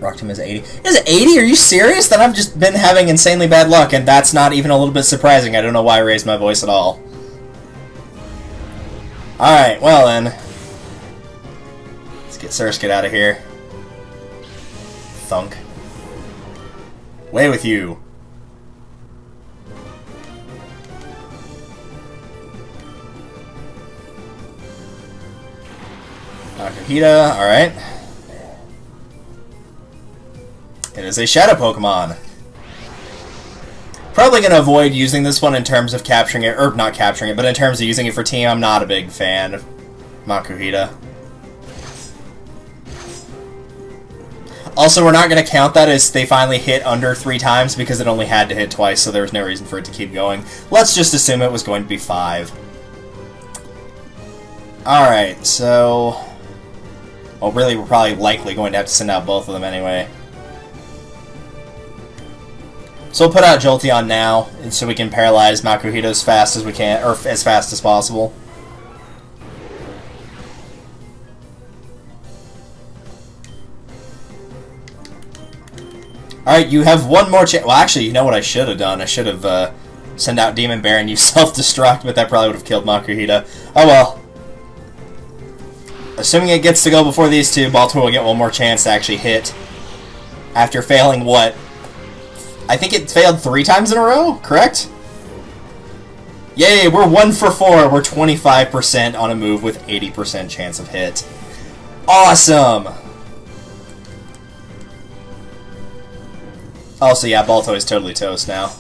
Rock Tomb is 80. Is it 80? Are you serious? Then I've just been having insanely bad luck, and that's not even a little bit surprising. I don't know why I raised my voice at all. Alright, well then. Let's get Surskit out of here. Thunk. Away with you. Nakahita, alright. It is a Shadow Pokemon. Probably going to avoid using this one in terms of capturing it, or not capturing it, but in terms of using it for team, I'm not a big fan of Makuhita. Also, we're not going to count that as they finally hit under 3 times because it only had to hit twice, so there was no reason for it to keep going. Let's just assume it was going to be 5. Alright, so... well, really, we're probably likely going to have to send out both of them anyway. So we'll put out Jolteon now, and so we can paralyze Makuhita as fast as we can, or as fast as possible. Alright, you have one more chance. Well, actually, you know what I should have done? I should have sent out Demon Bear and you self-destruct, but that probably would have killed Makuhita. Oh well. Assuming it gets to go before these two, Baltimore will get one more chance to actually hit. After failing what? I think it failed 3 times in a row, correct? Yay, we're 1 for 4. We're 25% on a move with 80% chance of hit. Awesome! Also, yeah, Balto is totally toast now.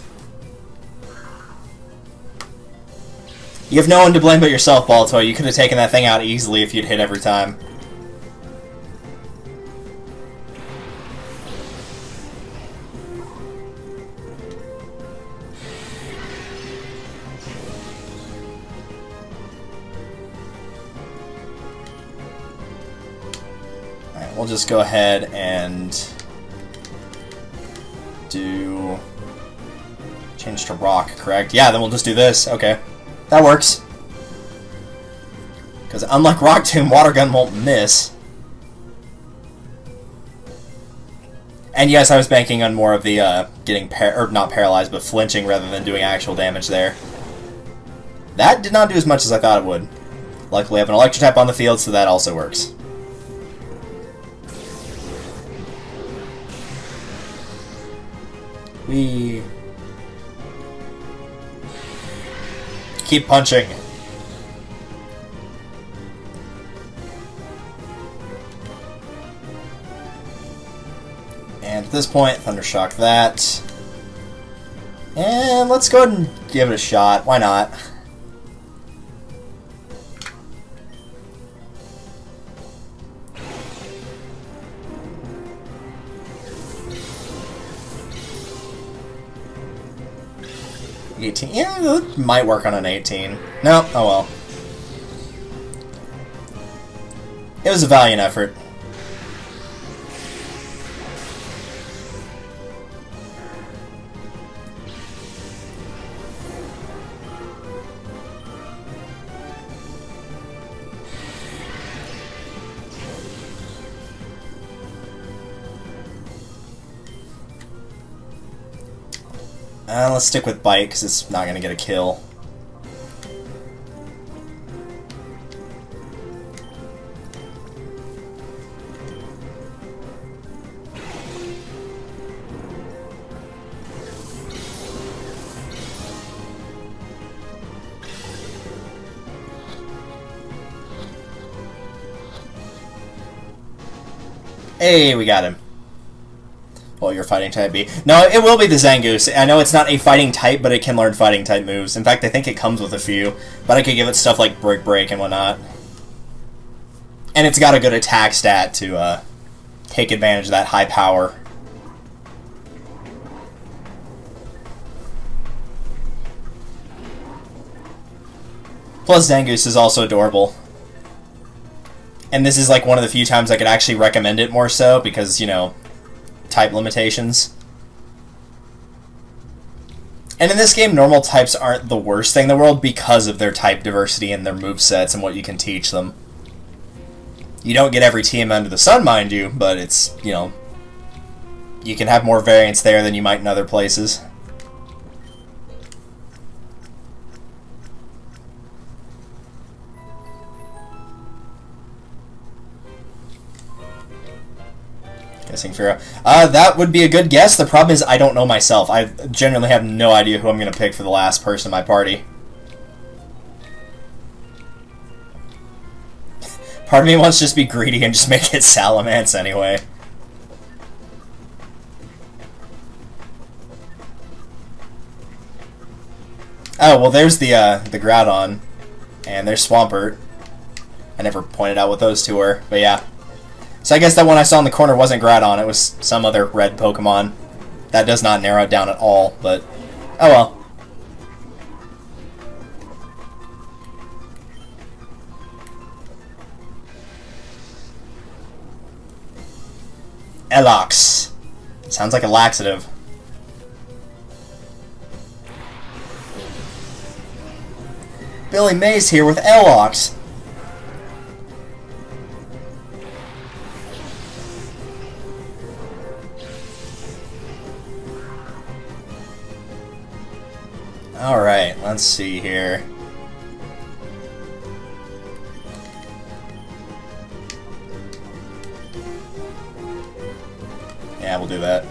You have no one to blame but yourself, Balto. You could have taken that thing out easily if you'd hit every time. Alright, we'll just go ahead and do... change to rock, correct? Yeah, then we'll just do this. Okay. That works. Because unlike Rock Tomb, Water Gun won't miss. And yes, I was banking on more of the getting not paralyzed, but flinching rather than doing actual damage there. That did not do as much as I thought it would. Luckily, I have an Electric type on the field, so that also works. We keep punching. And at this point, Thundershock that. And let's go ahead and give it a shot. Why not? Yeah, it might work on an 18. No, oh well. It was a valiant effort. Let's stick with Bite, because it's not going to get a kill. Hey, we got him. Well, you're fighting type B. No, it will be the Zangoose. I know it's not a fighting type, but it can learn fighting type moves. In fact, I think it comes with a few. But I could give it stuff like Break Break and whatnot. And it's got a good attack stat to take advantage of that high power. Plus, Zangoose is also adorable. And this is like one of the few times I could actually recommend it more so, because, you know, type limitations. And in this game, normal types aren't the worst thing in the world because of their type diversity and their movesets and what you can teach them. You don't get every team under the sun, mind you, but it's, you know, you can have more variance there than you might in other places. Guessing Fira. That would be a good guess. The problem is I don't know myself. I generally have no idea who I'm going to pick for the last person in my party. Part of me wants to just be greedy and just make it Salamence anyway. Oh, well, there's the Groudon, and there's Swampert. I never pointed out what those two were, but yeah. So I guess that one I saw in the corner wasn't Groudon, it was some other red Pokemon. That does not narrow it down at all, but oh well. Elox. Sounds like a laxative. Billy Mays here with Elox. Alright, let's see here. Yeah, we'll do that.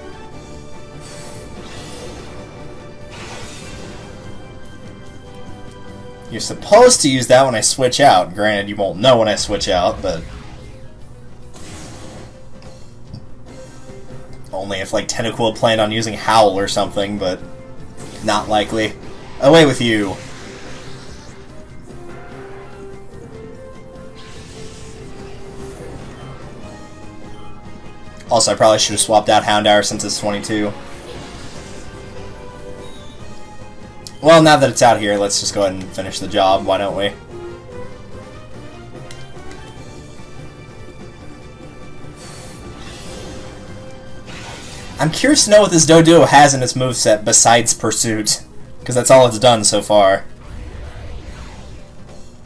You're supposed to use that when I switch out. Granted, you won't know when I switch out, but... only if, like, Tentacool planned on using Howl or something, but... not likely. Away with you! Also, I probably should have swapped out Houndour since it's 22. Well, now that it's out here, let's just go ahead and finish the job, why don't we? I'm curious to know what this Doduo has in its moveset besides Pursuit, because that's all it's done so far.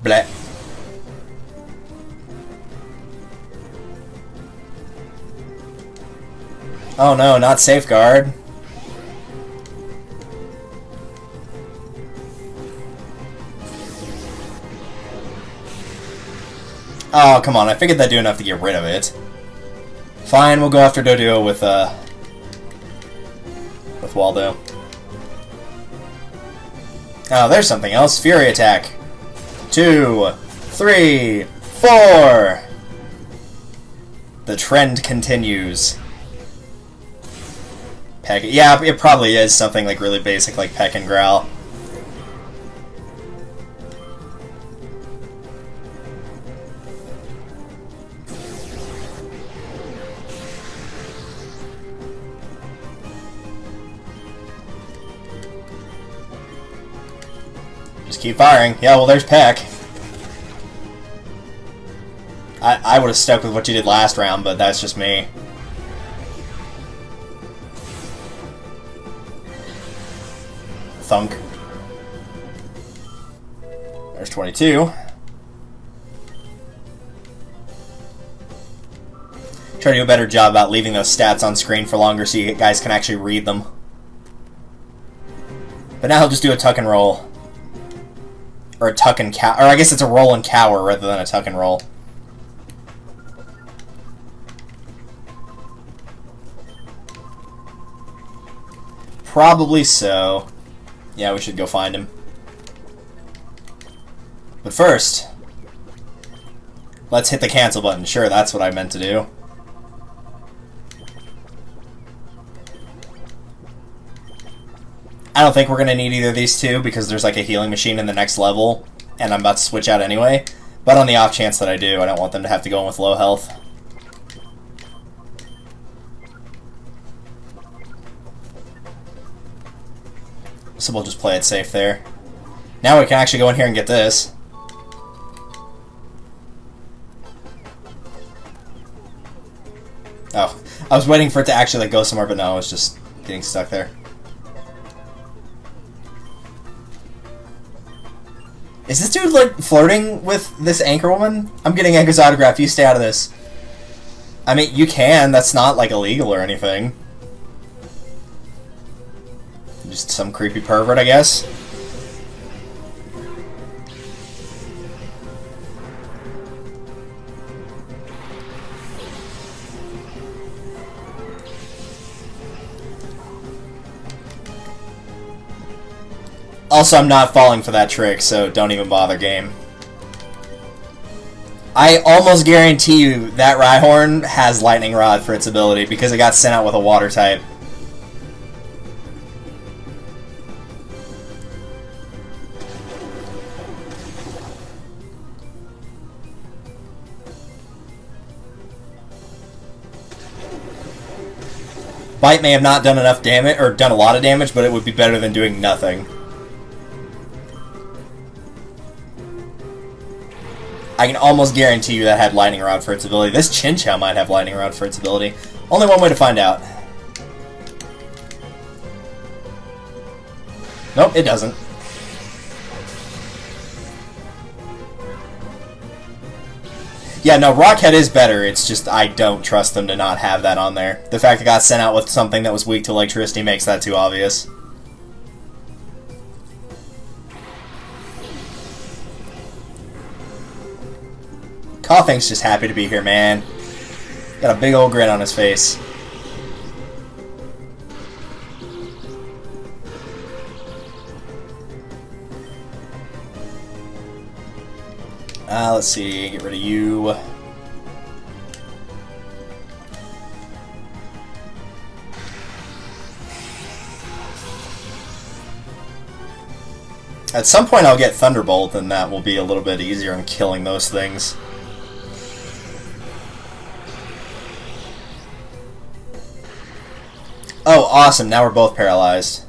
Bleh. Oh no, not Safeguard. Oh, come on, I figured that'd do enough to get rid of it. Fine, we'll go after Doduo with Waldo. Oh, there's something else. Fury Attack. 2, 3, 4! The trend continues. Peck. Yeah, it probably is something like really basic like Peck and Growl. Just keep firing. Yeah, well, there's Peck. I would have stuck with what you did last round, but that's just me. Thunk. There's 22. Try to do a better job about leaving those stats on screen for longer so you guys can actually read them. But now he'll just do a tuck and roll. Or a tuck and cower. Or I guess it's a roll and cower rather than a tuck and roll. Probably so. Yeah, we should go find him. But first, let's hit the cancel button. Sure, that's what I meant to do. I don't think we're going to need either of these two because there's like a healing machine in the next level, and I'm about to switch out anyway. But on the off chance that I do, I don't want them to have to go in with low health. So we'll just play it safe there. Now we can actually go in here and get this. Oh, I was waiting for it to actually like go somewhere, but no, I was just getting stuck there. Is this dude like flirting with this anchor woman? I'm getting Anchor's autograph, you stay out of this. I mean, you can, that's not like illegal or anything. Just some creepy pervert, I guess. Also, I'm not falling for that trick, so don't even bother, game. I almost guarantee you that Rhyhorn has Lightning Rod for its ability because it got sent out with a water type. Bite may have not done enough damage, or done a lot of damage, but it would be better than doing nothing. I can almost guarantee you that had Lightning Rod for its ability. This Chinchou might have Lightning Rod for its ability. Only one way to find out. Nope, it doesn't. Yeah, no, Rockhead is better, it's just I don't trust them to not have that on there. The fact it got sent out with something that was weak to electricity makes that too obvious. Coughing's just happy to be here, man. Got a big old grin on his face. Let's see, get rid of you. At some point I'll get Thunderbolt, and that will be a little bit easier on killing those things. Oh, awesome, now we're both paralyzed.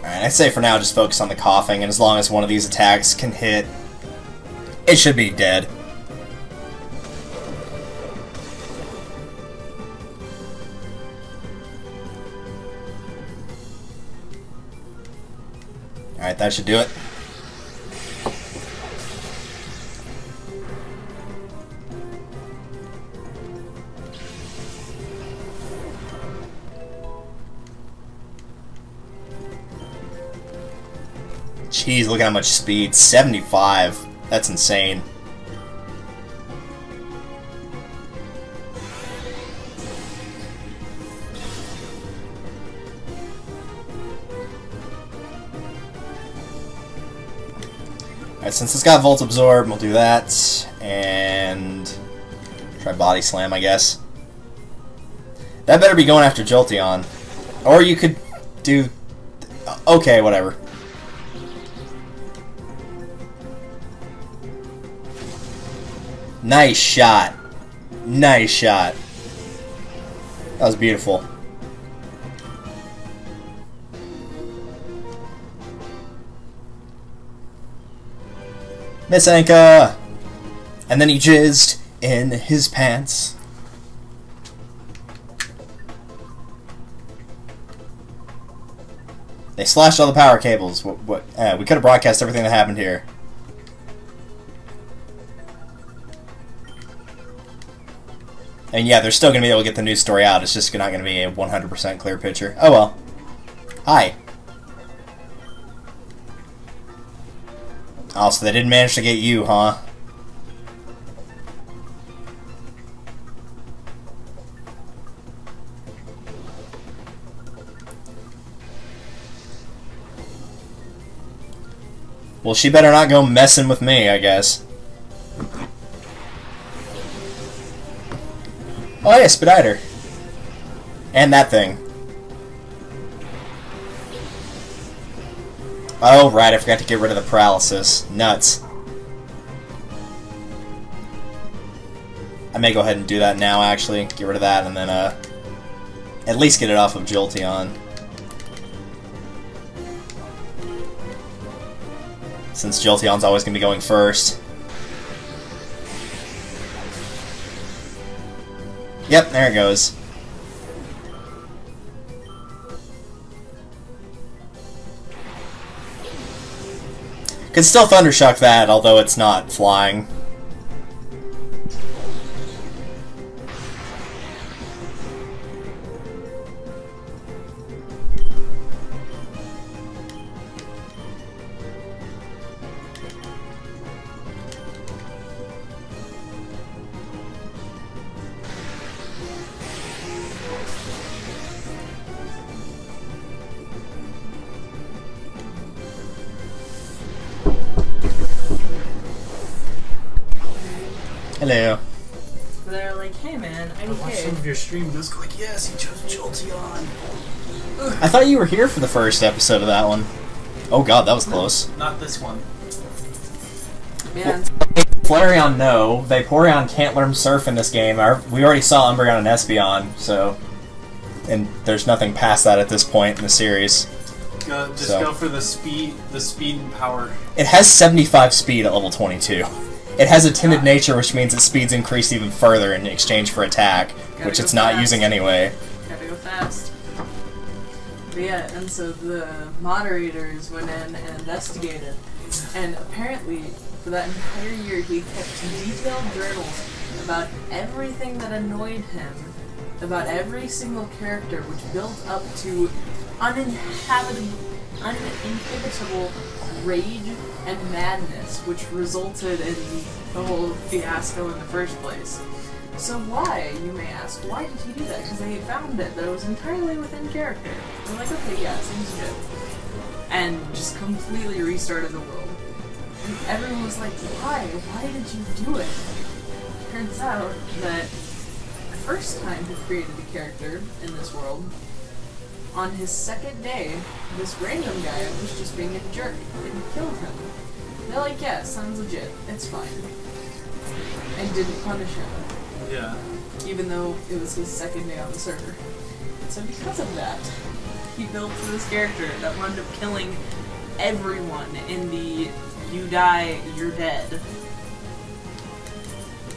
Alright, I'd say for now just focus on the coughing, and as long as one of these attacks can hit, it should be dead. Alright, that should do it. Jeez, look at how much speed. 75. That's insane. Alright, since it's got Volt Absorb, we'll do that. And try Body Slam, I guess. That better be going after Jolteon. Or you could do... Okay, whatever. Nice shot. Nice shot. That was beautiful. Miss Anka! And then he jizzed in his pants. They slashed all the power cables. We could have broadcast everything that happened here. And yeah, they're still going to be able to get the news story out. It's just not going to be a 100% clear picture. Oh well. Hi. Oh, so they didn't manage to get you, huh? Well, she better not go messing with me, I guess. Oh yeah, Spiditer. And that thing. Oh right, I forgot to get rid of the paralysis. Nuts. I may go ahead and do that now, actually. Get rid of that, and then, at least get it off of Jolteon. Since Jolteon's always going to be going first. Yep, there it goes. Could still Thundershock that, although it's not flying. It's Hello. they're like, hey man, I watched some IDK. of your stream and I was like, yes, he chose Jolteon. I thought you were here for the first episode of that one. Oh god, that was close. Not this one. Man, Flareon, no. Vaporeon can't learn Surf in this game. We already saw Umbreon and Espeon, so... And there's nothing past that at this point in the series. Just go for the speed and power. It has 75 speed at level 22. It has a timid nature, which means its speed's increased even further in exchange for attack, which it's not using anyway. gotta go fast. But yeah, and so the moderators went in and investigated, and apparently for that entire year he kept detailed journals about everything that annoyed him, about every single character, which built up to uninhabitable rage and madness, which resulted in the whole fiasco in the first place. So why, you may ask, why did he do that? Because they found it that it was entirely within character. They're like, okay, yeah, seems good. And just completely restarted the world. And everyone was like, why? Why did you do it? Turns out that the first time he created a character in this world, on his second day, this random guy was just being a jerk and killed him. They're like, yeah, sounds legit, it's fine. And didn't punish him. Yeah. Even though it was his second day on the server. So because of that, he built this character that wound up killing everyone in the you die, you're dead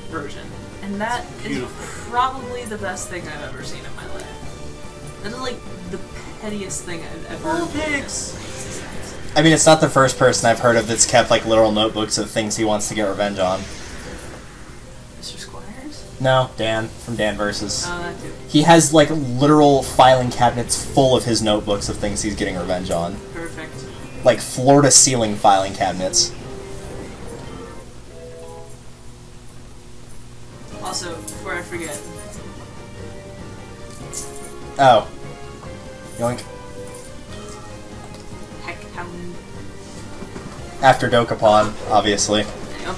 version. And that is probably the best thing I've ever seen in my life. That is like the pettiest thing I've ever pigs! I mean, it's not the first person I've heard of that's kept, like, literal notebooks of things he wants to get revenge on. Mr. Squires? No, Dan, from Dan Versus. Oh, that too. He has, like, literal filing cabinets full of his notebooks of things he's getting revenge on. Perfect. Like, floor-to-ceiling filing cabinets. Also, before I forget, Oh. Yoink. heck, hound. After Dokapon, obviously. There you go.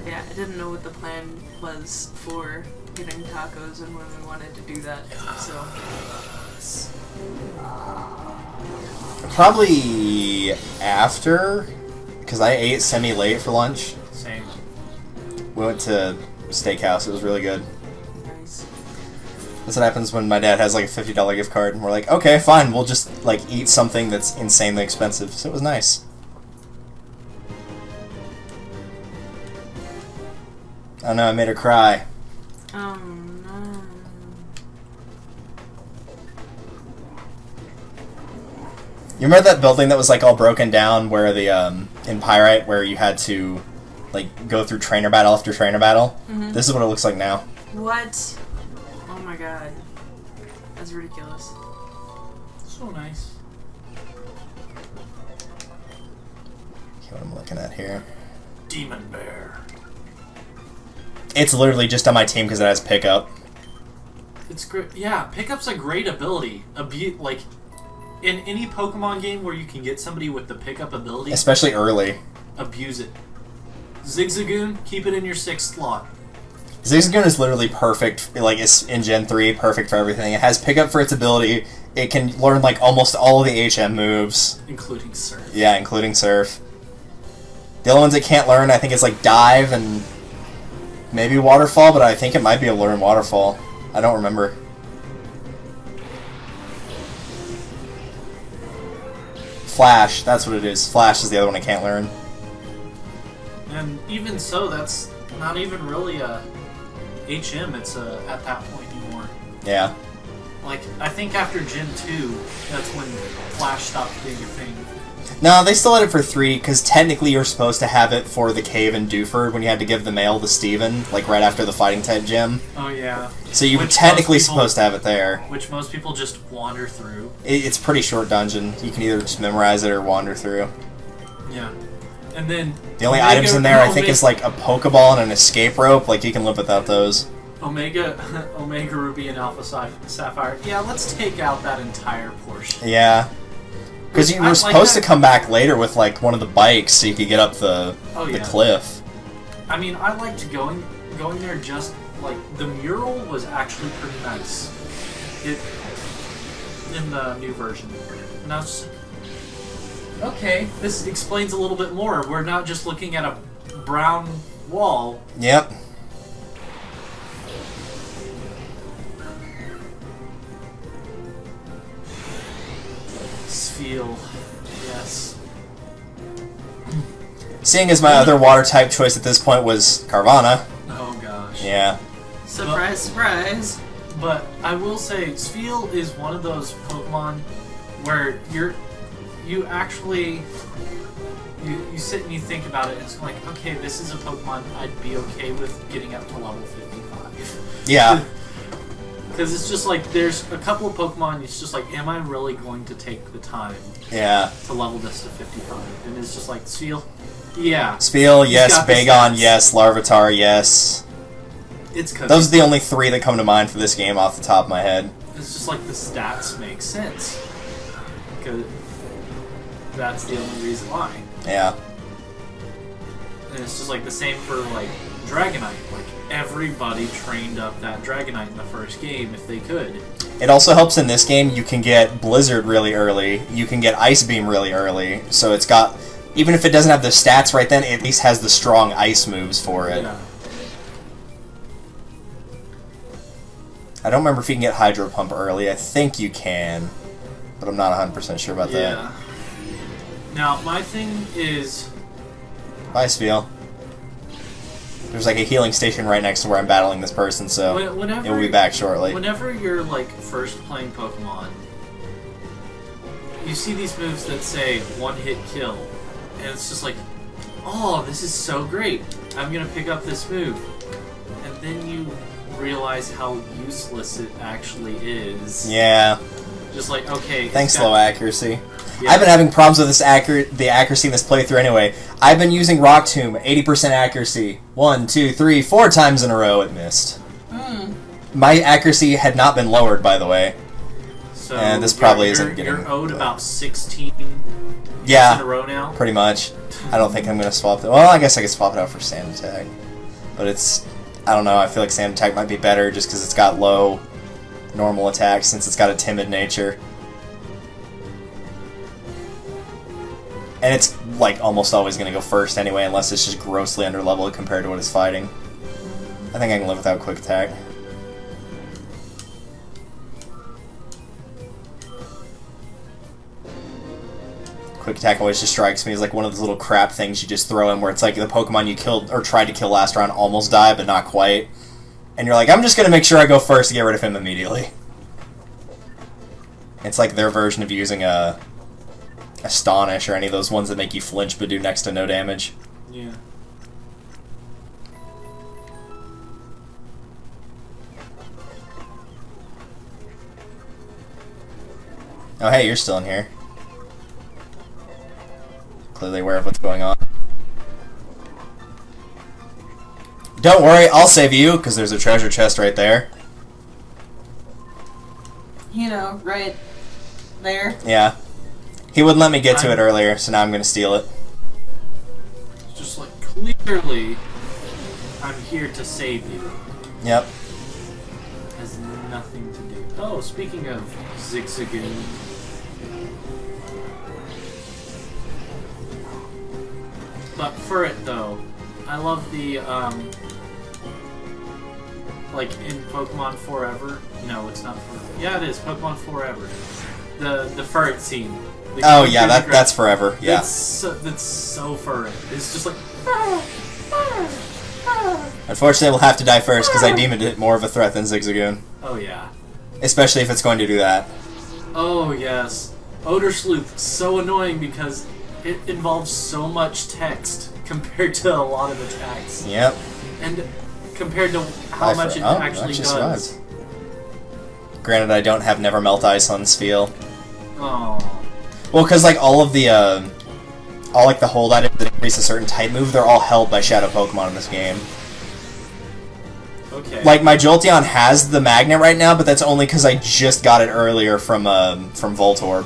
Yeah, I didn't know what the plan was for getting tacos and when we wanted to do that, so. Probably after, because I ate semi-late for lunch. Same. We went to Steakhouse, it was really good. Nice. That's what happens when my dad has like a $50 gift card, and we're like, okay, fine, we'll just like eat something that's insanely expensive. So it was nice. Oh no, I made her cry. Oh no. You remember that building that was like all broken down where the, in Pyrite, where you had to like go through trainer battle after trainer battle? Mm-hmm. This is what it looks like now. What? Oh my god. That's ridiculous. So nice. Okay, what I'm looking at here. Demon Bear. It's literally just on my team because it has pickup. It's great. Yeah, Pickup's a great ability. Like, in any Pokemon game where you can get somebody with the pickup ability, Especially early. abuse it. Zigzagoon, keep it in your 6th slot. Zigzagoon is literally perfect, like, it's in Gen 3, perfect for everything. It has pickup for its ability. It can learn, like, almost all of the HM moves. Including Surf. Yeah, including Surf. The only ones it can't learn, I think, is, like, Dive and maybe Waterfall, but I think it might be a learn Waterfall. I don't remember. Flash, that's what it is. Flash is the other one I can't learn. And even so, that's not even really a HM, it's at that point anymore. Yeah. Like, I think after Gen 2, that's when Flash stopped being a thing. No, they still had it for 3, because technically you're supposed to have it for the cave in Dewford when you had to give the mail to Steven, like right after the fighting type gym. Oh, yeah. So you were technically supposed to have it there. Which most people just wander through. It's a pretty short dungeon. You can either just memorize it or wander through. Yeah. And then... The only items in there, I think, is like a Pokeball and an escape rope. Like, you can live without those. Omega Ruby and Alpha Sapphire. Yeah, let's take out that entire portion. Yeah. Because you I were like supposed that. to come back later with, like, one of the bikes so you could get up the yeah. cliff. I mean, I liked going there just, like, the mural was actually pretty nice. In the new version. And I was just like, okay, this explains a little bit more. We're not just looking at a brown wall. Yep. Feel, yes. Seeing as my other water type choice at this point was Carvana. Oh gosh. Yeah. Surprise, surprise. But I will say, Spheal is one of those Pokemon where you actually you sit and you think about it, and it's like, okay, this is a Pokemon I'd be okay with getting up to level 55. Yeah. Because it's just like, there's a couple of Pokemon, it's just like, am I really going to take the time Yeah. to level this to 55? And it's just like, Spheal, yeah. Spheal, He's yes. got the Bagon, stats. yes. Larvitar, yes. It's because Those are the only three that come to mind for this game off the top of my head. it's just like the stats make sense. Because that's the only reason why. Yeah. And it's just like the same for like Dragonite. Like everybody trained up that Dragonite in the first game if they could. It also helps in this game, you can get Blizzard really early, you can get Ice Beam really early, so it's got, even if it doesn't have the stats right then, it at least has the strong ice moves for it. Yeah. I don't remember if you can get Hydro Pump early, I think you can, but I'm not 100% sure about that. Yeah. Now my thing is, Bye, Spheal. There's like a healing station right next to where I'm battling this person, so whenever it will be back shortly. Whenever you're like first playing Pokemon, you see these moves that say one hit kill, and it's just like, oh, this is so great. I'm gonna pick up this move, and then you realize how useless it actually is. Yeah. Just like, okay. Thanks, low accuracy. Yeah. I've been having problems with the accuracy in this playthrough anyway. I've been using Rock Tomb, 80% accuracy. 1, 2, 3, 4 times in a row it missed. My accuracy had not been lowered, by the way. So And this probably you're- isn't getting... You're owed about 16 Yeah. in a row now? Pretty much. I don't think I'm going to swap it. Well, I guess I could swap it out for Sand Attack. But it's... I don't know, I feel like Sand Attack might be better just because it's got low normal attacks since it's got a timid nature. And it's, like, almost always going to go first anyway, unless it's just grossly underleveled compared to what it's fighting. I think I can live without Quick Attack. Quick Attack always just strikes me as like one of those little crap things you just throw in where it's like the Pokemon you killed or tried to kill last round almost die, but not quite. And you're like, I'm just going to make sure I go first to get rid of him immediately. It's like their version of using a Astonish or any of those ones that make you flinch but do next to no damage. Yeah. Oh hey, you're still in here. Clearly aware of what's going on. Don't worry, I'll save you, because there's a treasure chest right there. You know, right there. Yeah. He wouldn't let me get to it earlier, so now I'm going to steal it. It's just like, clearly, I'm here to save you. Yep. Has nothing to do. Oh, speaking of Zigzagoon. But for it though, I love the like in Pokemon Forever. No, it's not Forever. Yeah, it is Pokemon Forever. The Furret scene. Oh yeah, that's Forever. Yeah. That's so Furret. It's just like. Unfortunately, we'll have to die first because I deem it more of a threat than Zigzagoon. Oh yeah. Especially if it's going to do that. Oh yes. Odor Sleuth, so annoying because it involves so much text compared to a lot of attacks. Yep. And compared to how much it actually does. Survived. Granted, I don't have Never Melt Ice on Spheal. Oh. Well, because like all of the all like the hold items that increase a certain type move, they're all held by Shadow Pokemon in this game. Okay. Like my Jolteon has the magnet right now, but that's only because I just got it earlier from Voltorb.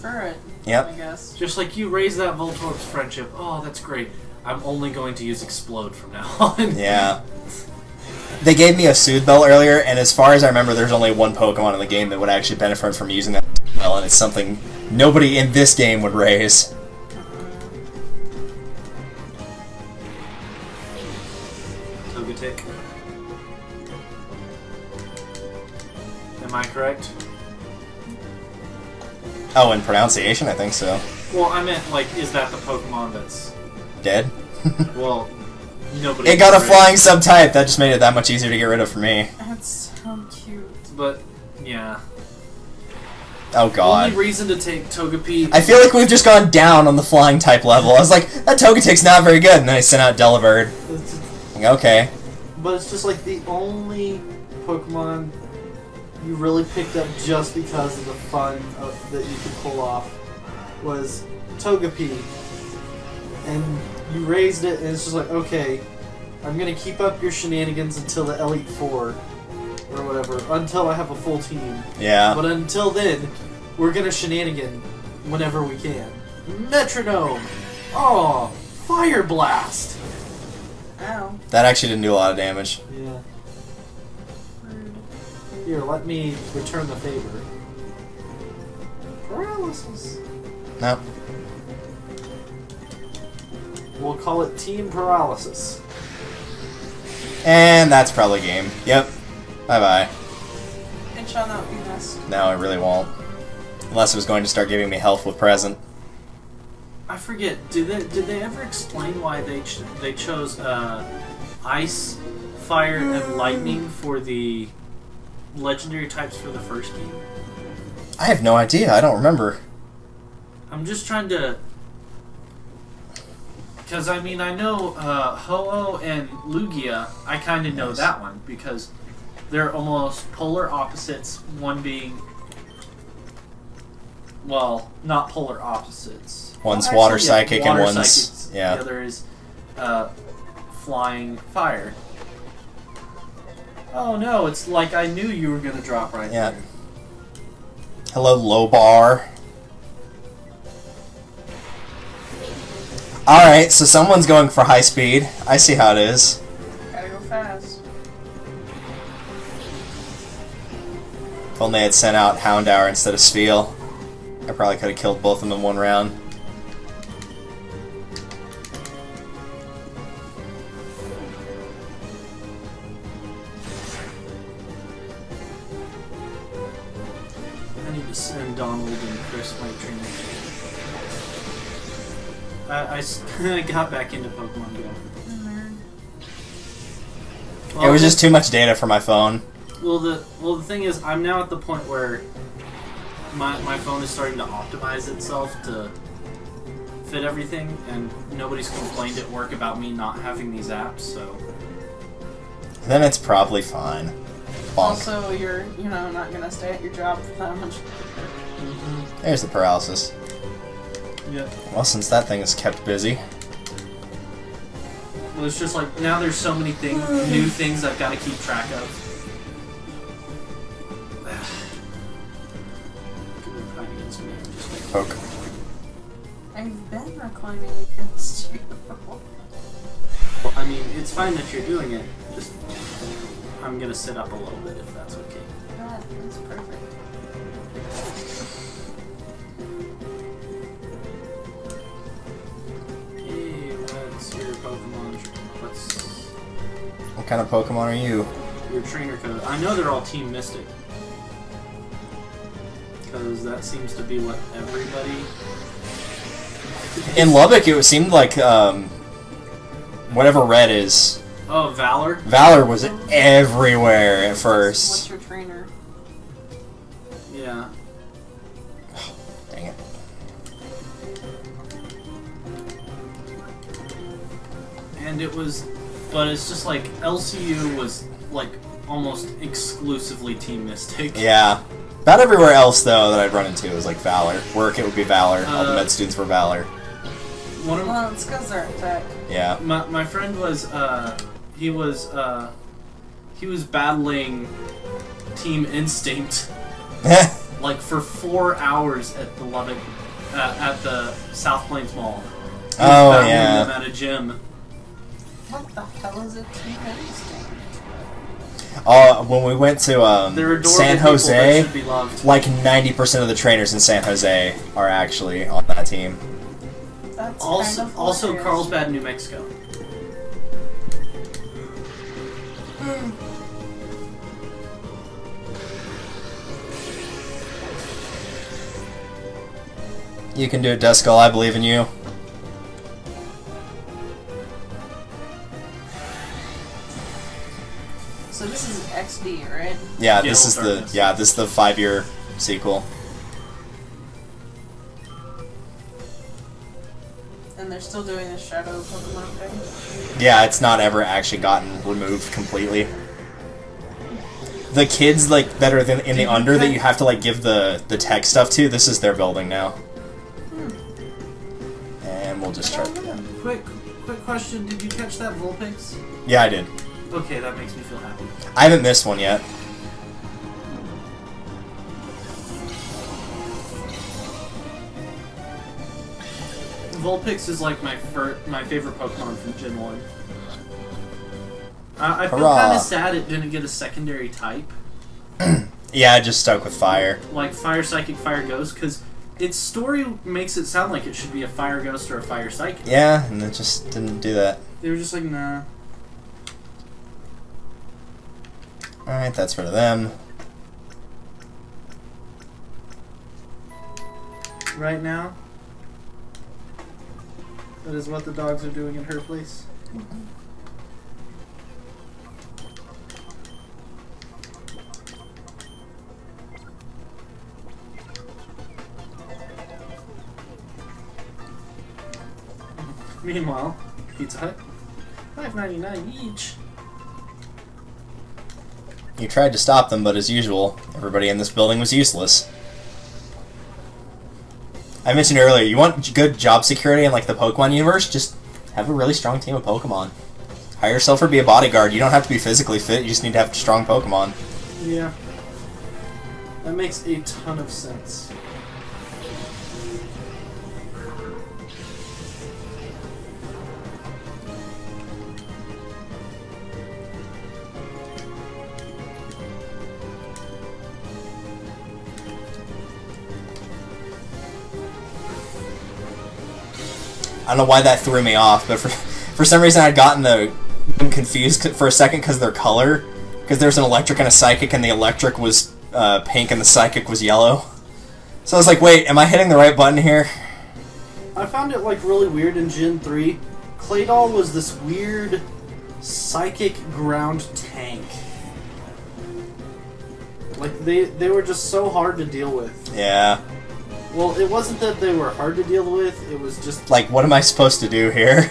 prefer it. Yep. I guess. Just like you raise that Voltorb's friendship. Oh, that's great. I'm only going to use Explode from now on. Yeah. They gave me a Soothe Bell earlier, and as far as I remember, there's only one Pokemon in the game that would actually benefit from using that Bell, and it's something nobody in this game would raise. Togetic. Am I correct? Oh, in pronunciation, I think so. Well, I meant, like, is that the Pokemon that's... Dead? Well, nobody... It got a can flying subtype, that just made it that much easier to get rid of for me. That's so cute. But, yeah. Oh god. Only reason to take Togepi... I feel like we've just gone down on the flying type level. I was like, that Togetic's not very good, and then I sent out Delibird. Okay. But it's just like the only Pokemon you really picked up just because of the fun that you could pull off was Togepi. And you raised it, and it's just like, okay, I'm gonna keep up your shenanigans until the Elite Four, or whatever, until I have a full team. Yeah. But until then, we're gonna shenanigan whenever we can. Metronome! Oh, Fire Blast! Ow. That actually didn't do a lot of damage. Yeah. Rude. Here, let me return the favor. Paralysis. No. We'll call it Team Paralysis. And that's probably game. Yep. Bye-bye. It shall not be missed. No, it really won't. Unless it was going to start giving me health with present. I forget, did they ever explain why they chose Ice, Fire, and Lightning for the legendary types for the first game? I have no idea. I don't remember. I'm just trying to... Because, I mean, I know Ho-Oh and Lugia, I kind of know Nice. that one, because they're almost polar opposites, one being... Well, not polar opposites. One's Well, water actually, psychic and water one's... psychics. Yeah. The other is flying fire. Oh no, it's like I knew you were going to drop right Yeah. there. Hello, Lobar. Alright, so someone's going for high speed. I see how it is. Gotta go fast. If only I had sent out Houndour instead of Spiel, I probably could have killed both of them in one round. I need to send Donald and Chris my training. I got back into Pokemon Go. It was just too much data for my phone. Well, the thing is, I'm now at the point where my phone is starting to optimize itself to fit everything, and nobody's complained at work about me not having these apps, so... Then it's probably fine. Bonk. Also, you're, not gonna stay at your job for that much. There's the paralysis. Yeah. Well, since that thing is kept busy. Well, it's just like, now there's so many new things I've got to keep track of. Poke. I've been reclining against you. Well, I mean, it's fine that you're doing it. Just, I'm gonna sit up a little bit if that's okay. That is perfect. Hey, what's your Pokemon? What's What kind of Pokemon are you? your trainer code? I know they're all Team Mystic. Because that seems to be what everybody... In Lubbock, it seemed like, whatever red is... Oh, Valor? Valor was everywhere at What's first. your trainer? Yeah. Dang it. And it was... But it's just like, LCU was, like, almost exclusively Team Mystic. Yeah. About everywhere else, though, that I'd run into was like Valor. Work, it would be Valor. All the med students were Valor. One of Well, it's because they're attack. Yeah. my friend was, he was battling Team Instinct. like for 4 hours at the Lubbock, at the South Plains Mall. Oh, Found yeah. them at a gym. What the hell is a T-Rex stand? When we went to They're adorable San people that Jose, should be loved. like 90% of the trainers in San Jose are actually on that team. That's Also, kind of also hilarious. Carlsbad, New Mexico. You can do it, Duskull. I believe in you. So this is XD, right? Yeah, Gale this is Darkness. this is the 5-year sequel. And they're still doing the shadow Pokemon thing? Yeah, it's not ever actually gotten removed completely. The kids like that are in the under that you have to like give the tech stuff to. This is their building now. And we'll just try. Quick question: did you catch that Vulpix? Yeah, I did. Okay, that makes me feel happy. I haven't missed one yet. Vulpix is like my favorite Pokemon from Gen 1. I feel Hurrah. kind of sad it didn't get a secondary type, Yeah, I just stuck with fire. like Fire Psychic, Fire Ghost, because its story makes it sound like it should be a Fire Ghost or a Fire Psychic. Yeah, and it just didn't do that. They were just like, nah. Alright, that's rid of them. Right now, that is what the dogs are doing in her place. Meanwhile, Pizza Hut, $5.99 each. You tried to stop them, but as usual, everybody in this building was useless. I mentioned earlier, you want good job security in like the Pokemon universe? Just have a really strong team of Pokemon. Hire yourself or be a bodyguard. You don't have to be physically fit, you just need to have strong Pokemon. Yeah. That makes a ton of sense. I don't know why that threw me off, but for some reason I'd gotten them confused for a second because their color. Because there's an electric and a psychic, and the electric was pink and the psychic was yellow. So I was like, wait, am I hitting the right button here? I found it like really weird in Gen 3. Claydol was this weird psychic ground tank. Like they were just so hard to deal with. Yeah. Well, it wasn't that they were hard to deal with, it was just Like, what am I supposed to do here?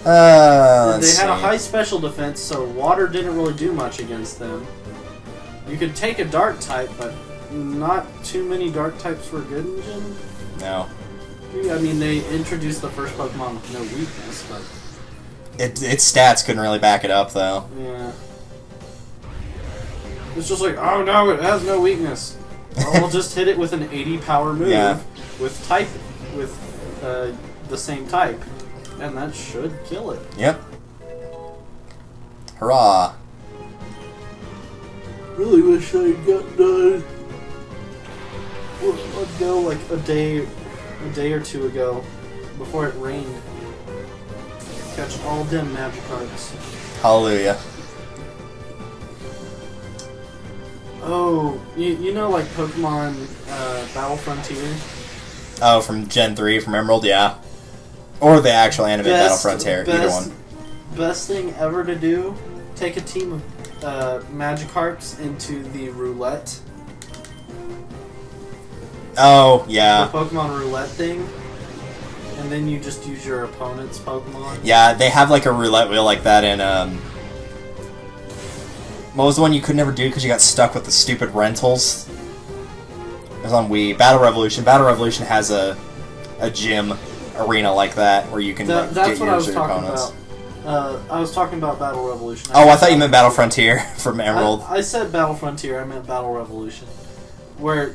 they Let's had a see. high special defense, so water didn't really do much against them. You could take a dark type, but not too many dark types were good in Gen. No. I mean, they introduced the first Pokemon with no weakness, but Its stats couldn't really back it up, though. yeah. It's just like, oh no, it has no weakness. Well, we'll just hit it with an 80 power move Yeah. with the same type, and that should kill it. Yep. Hurrah. Really wish I got done. I'd go like a day or two ago, before it rained. Catch all them Magikarps. Hallelujah. Oh, you know like Pokemon Battle Frontier? Oh, from Gen 3, from Emerald, yeah. Or the actual anime Battle Frontier, either one. Best thing ever to do, take a team of Magikarps into the roulette. Oh, yeah. The Pokemon roulette thing. And then you just use your opponent's Pokemon. Yeah, they have like a roulette wheel like that in, what was the one you could never do because you got stuck with the stupid rentals? It was on Wii. Battle Revolution. Battle Revolution has a gym arena like that where you can like, That's get what I yours was or your talking opponents. I was talking about Battle Revolution. Oh, I thought you meant Battle Frontier from Emerald. I said Battle Frontier, I meant Battle Revolution. Where,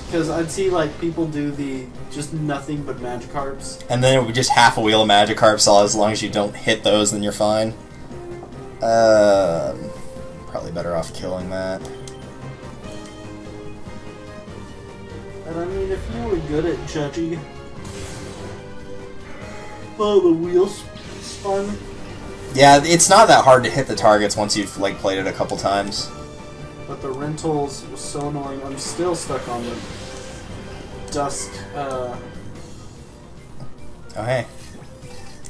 because I'd see like people do the just nothing but Magikarps. And then it would be just half a wheel of Magikarp, so as long as you don't hit those, then you're fine. Probably better off killing that. And I mean, if you were good at judging... Oh, the wheels spun. Yeah, it's not that hard to hit the targets once you've like played it a couple times. But the rentals was so annoying. I'm still stuck on the Dusk. Oh hey.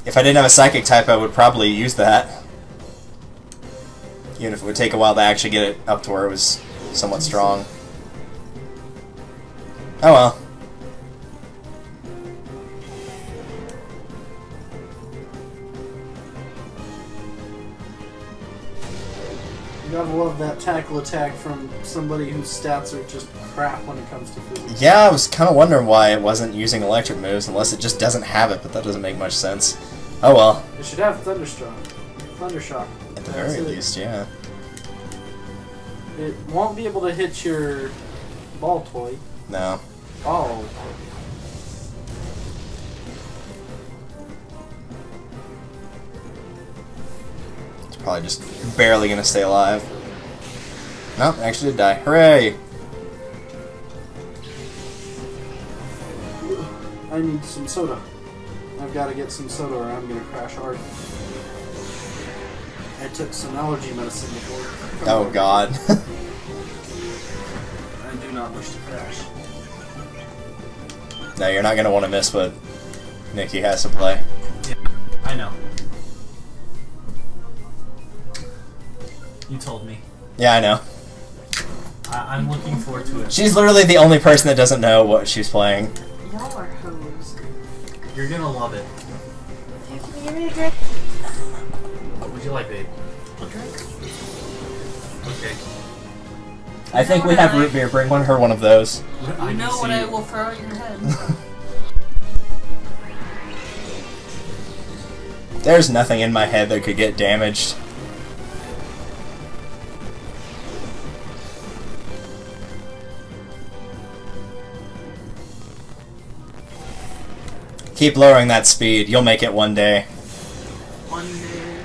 If I didn't have a Psychic type, I would probably use that. Even if it would take a while to actually get it up to where it was somewhat strong. Oh well. You gotta love that tackle attack from somebody whose stats are just crap when it comes to physics. Yeah, I was kind of wondering why it wasn't using electric moves, unless it just doesn't have it, but that doesn't make much sense. Oh well. It should have Thundershock. Thundershock. At the very least, yeah. It won't be able to hit your ball toy. No. Oh. It's probably just barely gonna stay alive. No, it actually did die. Hooray! I need some soda. I've got to get some soda or I'm going to crash hard. I took some allergy medicine before. Oh god. I do not wish to crash. No, you're not gonna want to miss what Nikki has to play. Yeah, I know. You told me. Yeah, I know. I'm looking forward to it. She's literally the only person that doesn't know what she's playing. Y'all are hoes. You're gonna love it. Give me a drink. What would you like, babe? A drink. Okay. I think we have root beer. Bring her one of those. You know what I will throw at your head. There's nothing in my head that could get damaged. Keep lowering that speed. You'll make it one day. One day.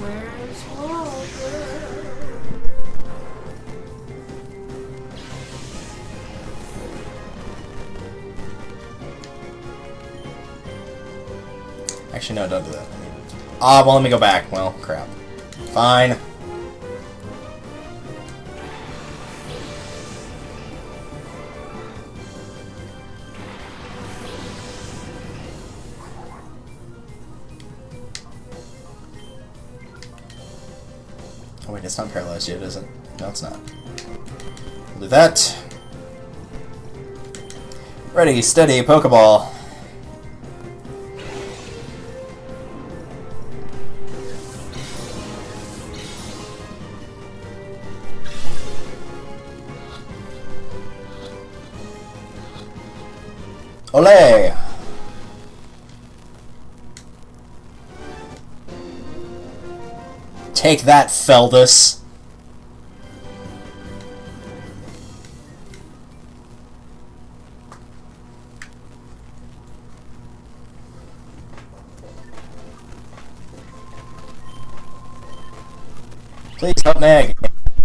Where's Walter? Actually, no, don't do that. Ah, well, let me go back. Well, crap. Fine. Oh wait, it's not paralyzed yet, is it? No, it's not. We'll do that. Ready, steady, Pokeball. Olé! Take that, Feldus. Please help Meg.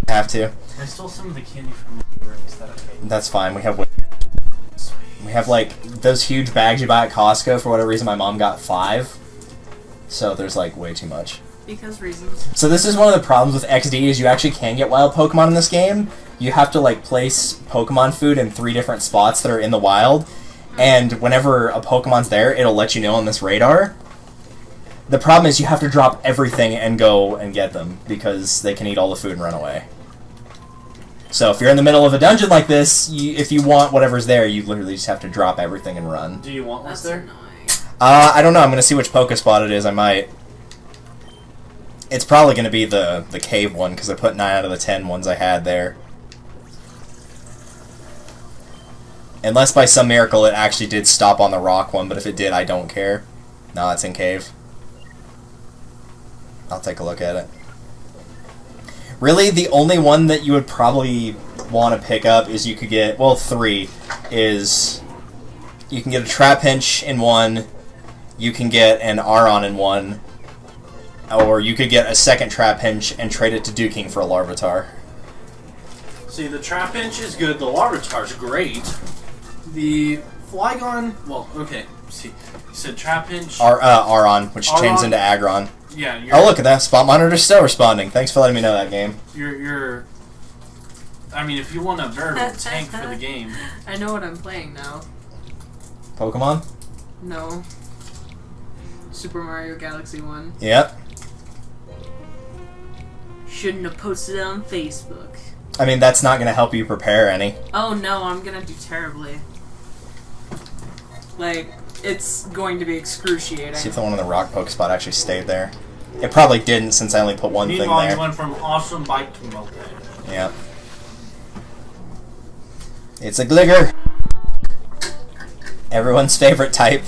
Have to. I stole some of the candy from the room. Is that okay? That's fine. We have like those huge bags you buy at Costco. For whatever reason, my mom got 5. So there's like way too much. Because reasons. So this is one of the problems with XD is you actually can get wild Pokemon in this game. You have to like place Pokemon food in 3 different spots that are in the wild, and whenever a Pokemon's there, it'll let you know on this radar. The problem is you have to drop everything and go and get them because they can eat all the food and run away. So if you're in the middle of a dungeon like this, if you want whatever's there, you literally just have to drop everything and run. Do you want what's That's there? annoying. I don't know. I'm gonna see which Pokespot it is. I might. It's probably going to be the cave one, because I put 9 out of the 10 ones I had there. Unless by some miracle it actually did stop on the rock one, but if it did, I don't care. No, it's in cave. I'll take a look at it. Really, the only one that you would probably want to pick up is you could get, well, 3, is you can get a Trapinch in 1, you can get an Aron in 1, or you could get a second Trapinch and trade it to Duking for a Larvitar. See, the Trapinch is good, the Larvitar's great. The Flygon, well, okay, see, you said Trapinch. Aron, which turns into Aggron. Yeah, oh, look at that. Spot monitor's still responding. Thanks for letting me know that, game. I mean, if you want a veritable tank for the game. I know what I'm playing now. Pokemon? No. Super Mario Galaxy 1. Yep. Shouldn't have posted it on Facebook. I mean, that's not going to help you prepare any. Oh no, I'm gonna do terribly. Like, it's going to be excruciating. See if the one on the rock poke spot actually stayed there. It probably didn't, since I only put one thing Meanwhile, there. you went from awesome bike to moped. Yep. It's a Gligger. Everyone's favorite type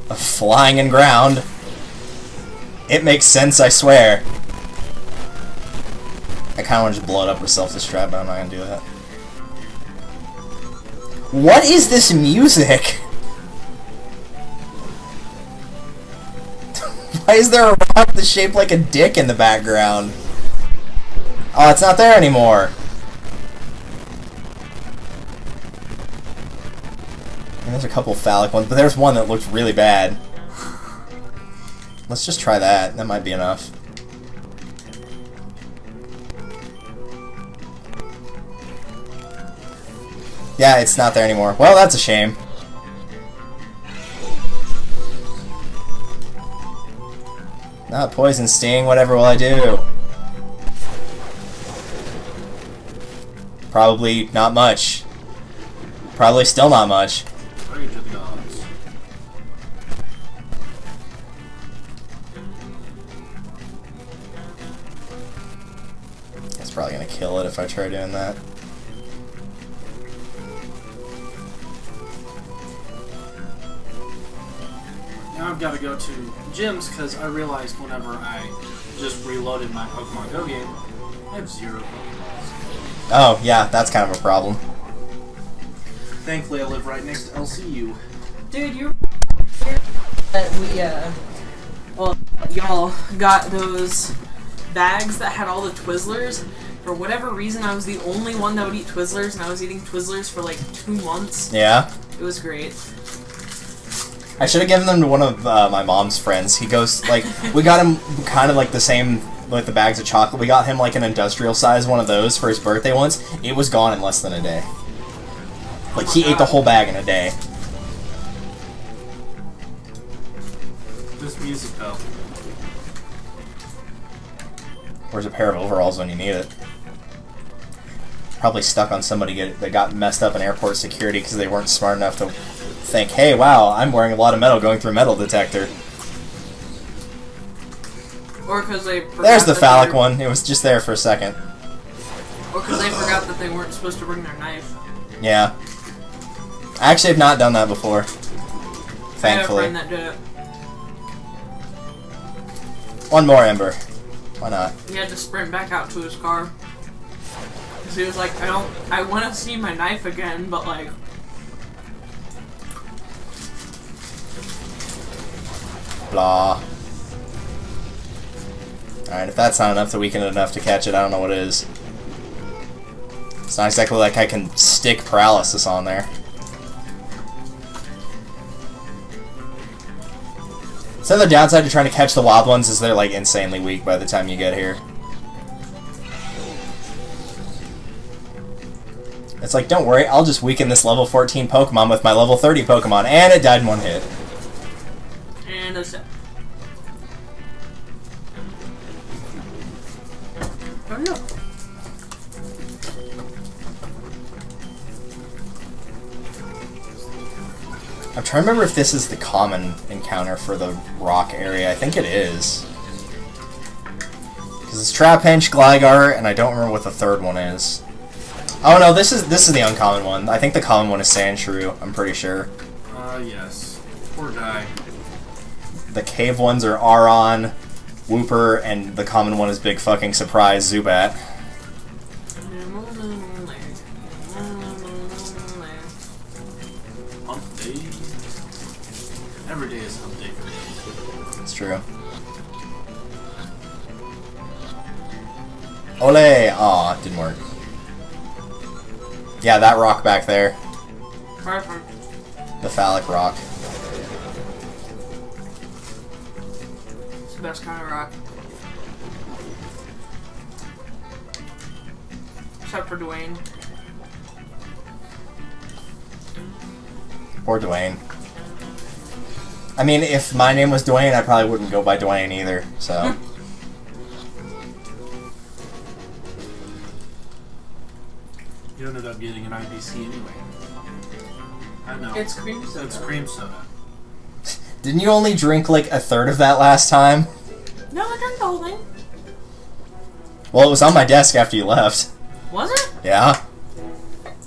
of flying and ground. It makes sense, I swear. I kind of want to just blow it up with self-destruct, but I'm not going to do that. What is this music? Why is there a rock that's shaped like a dick in the background? Oh, it's not there anymore. And there's a couple phallic ones, but there's one that looks really bad. Let's just try that. That might be enough. Yeah, it's not there anymore. Well, that's a shame. Not poison sting, whatever will I do? Probably not much. Probably still not much. Rage of the gods. It's probably gonna kill it if I try doing that. Now I've got to go to gyms because I realized whenever I just reloaded my Pokemon Go game, I have 0 Pokemon. Oh, yeah, that's kind of a problem. Thankfully, I live right next to LCU. Dude, you that we well, y'all got those bags that had all the Twizzlers. For whatever reason, I was the only one that would eat Twizzlers, and I was eating Twizzlers for like 2 months. Yeah? It was great. I should have given them to one of my mom's friends. He goes, like, we got him kind of like the same, like the bags of chocolate. We got him like an industrial size one of those for his birthday once. It was gone in less than a day. Like, he ate the whole bag in a day. This music, though. Where's a pair of overalls when you need it? Probably stuck on somebody that got messed up in airport security because they weren't smart enough to think, hey, wow, I'm wearing a lot of metal going through a metal detector. Or because they forgot There's the that phallic they- one. It was just there for a second. Or because they forgot that they weren't supposed to bring their knife. Yeah. I actually have not done that before. I had a Thankfully. friend that did it. One more Ember. Why not? He had to sprint back out to his car. Because he was like, I want to see my knife again, but like... Blah. Alright, if that's not enough to weaken it enough to catch it, I don't know what is. It's not exactly like I can stick paralysis on there. So the downside to trying to catch the wild ones is they're like insanely weak by the time you get here. It's like, don't worry, I'll just weaken this level 14 Pokemon with my level 30 Pokemon, and it died in one hit. And that's it. Oh no. I'm trying to remember if this is the common encounter for the rock area. I think it is. Because it's Trapinch, Gligar, and I don't remember what the third one is. Oh no, this is the uncommon one. I think the common one is Sandshrew, I'm pretty sure. Yes. Poor guy. The cave ones are Aron, Wooper, and the common one is big fucking surprise Zubat. Hump day. Every day is hump day for me. It's true. Ole! Aw, didn't work. Yeah, that rock back there. Perfect. The phallic rock. It's the best kind of rock. Except for Dwayne. Poor Dwayne. I mean, if my name was Dwayne, I probably wouldn't go by Dwayne either, so... You ended up getting an IBC anyway. I know. It's cream soda. It's cream soda. Didn't you only drink like a third of that last time? No, I drank the whole thing. Well, it was on my desk after you left. Was it? Yeah.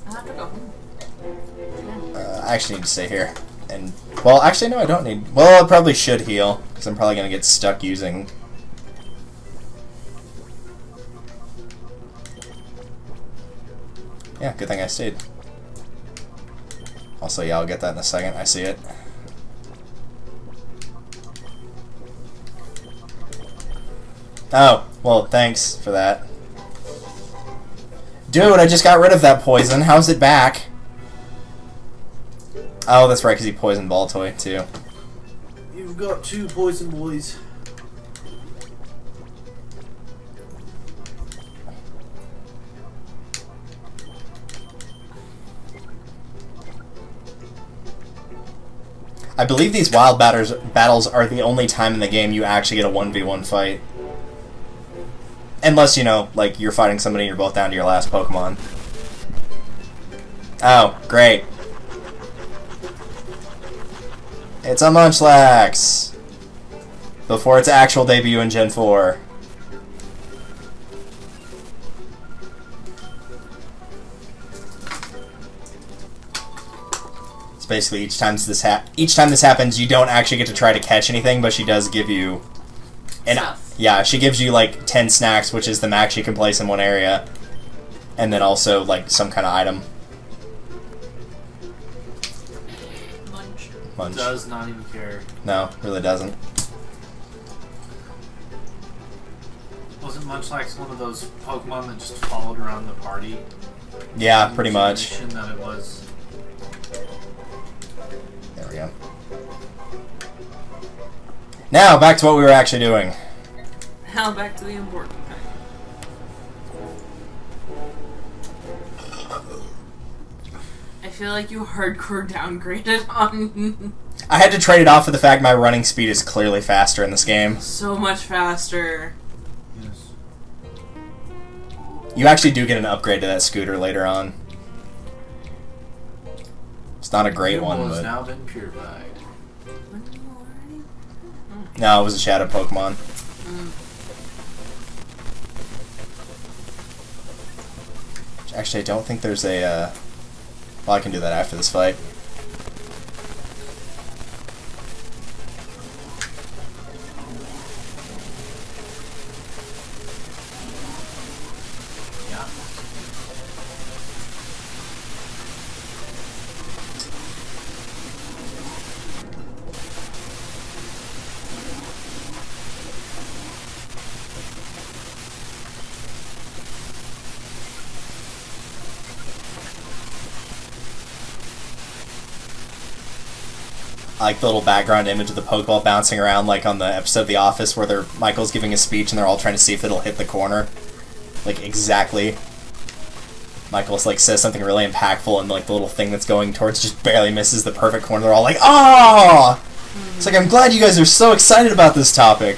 I have to go home. I actually need to stay here. And, well, actually, no, I don't need... Well, I probably should heal, because I'm probably going to get stuck using... Yeah, good thing I stayed. Also, yeah, I'll get that in a second. I see it. Oh, well, thanks for that. Dude, I just got rid of that poison. How's it back? Oh, that's right, because he poisoned Baltoy, too. You've got 2 poison boys. I believe these wild battles are the only time in the game you actually get a 1v1 fight. Unless, you know, like, you're fighting somebody and you're both down to your last Pokemon. Oh, great. It's a Munchlax! Before its actual debut in Gen 4. It's basically each time this happens, you don't actually get to try to catch anything, but she does give you... Stuff. Yeah, she gives you like 10 snacks, which is the max you can place in one area. And then also like some kind of item. Munch. Does not even care. No, really doesn't. Wasn't Munchlax one of those Pokemon that just followed around the party? Yeah, pretty much. That it was. There we go. Now, back to what we were actually doing. Now back to the important thing. I feel like you hardcore downgraded on... I had to trade it off for the fact my running speed is clearly faster in this game. so much faster. Yes. You actually do get an upgrade to that scooter later on. It's not a great one, has but... now been purified. No, it was a shadow Pokemon. Actually, I don't think there's a, well, I can do that after this fight. Yeah. I like the little background image of the Pokeball bouncing around, like on the episode of The Office where Michael's giving a speech and they're all trying to see if it'll hit the corner. Like, exactly. Michael's like says something really impactful and like the little thing that's going towards just barely misses the perfect corner. They're all like, "Oh!" It's like, I'm glad you guys are so excited about this topic.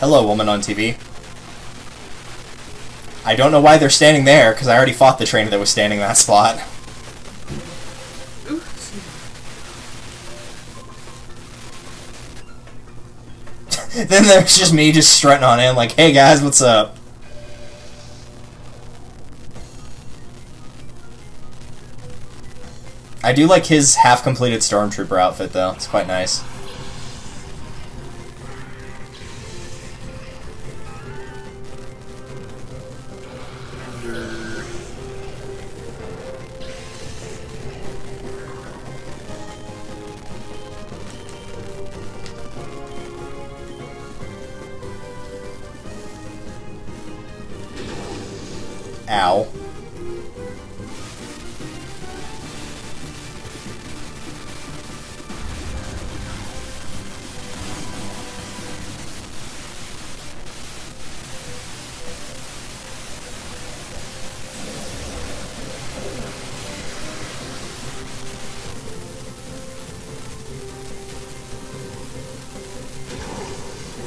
Hello, woman on TV. I don't know why they're standing there, because I already fought the trainer that was standing in that spot. Ooh, Then there's just me just strutting on him like, hey guys, what's up? I do like his half-completed Stormtrooper outfit, though. It's quite nice. Ow.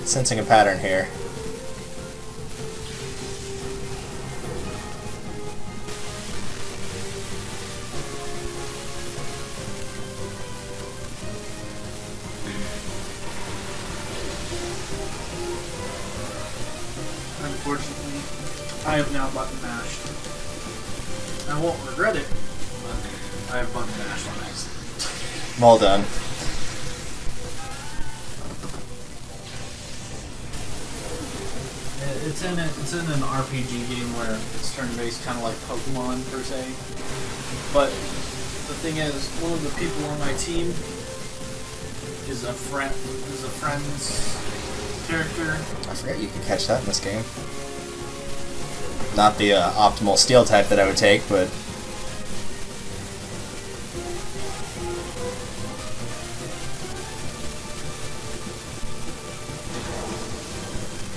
Sensing a pattern here. Unfortunately, I have now button mashed. I won't regret it, but I have button mashed on accident. Well done. It's in an RPG game where it's turn-based, kind of like Pokemon per se. But the thing is, one of the people on my team is a friend's character. I forgot you could catch that in this game. Not the optimal steel type that I would take, but...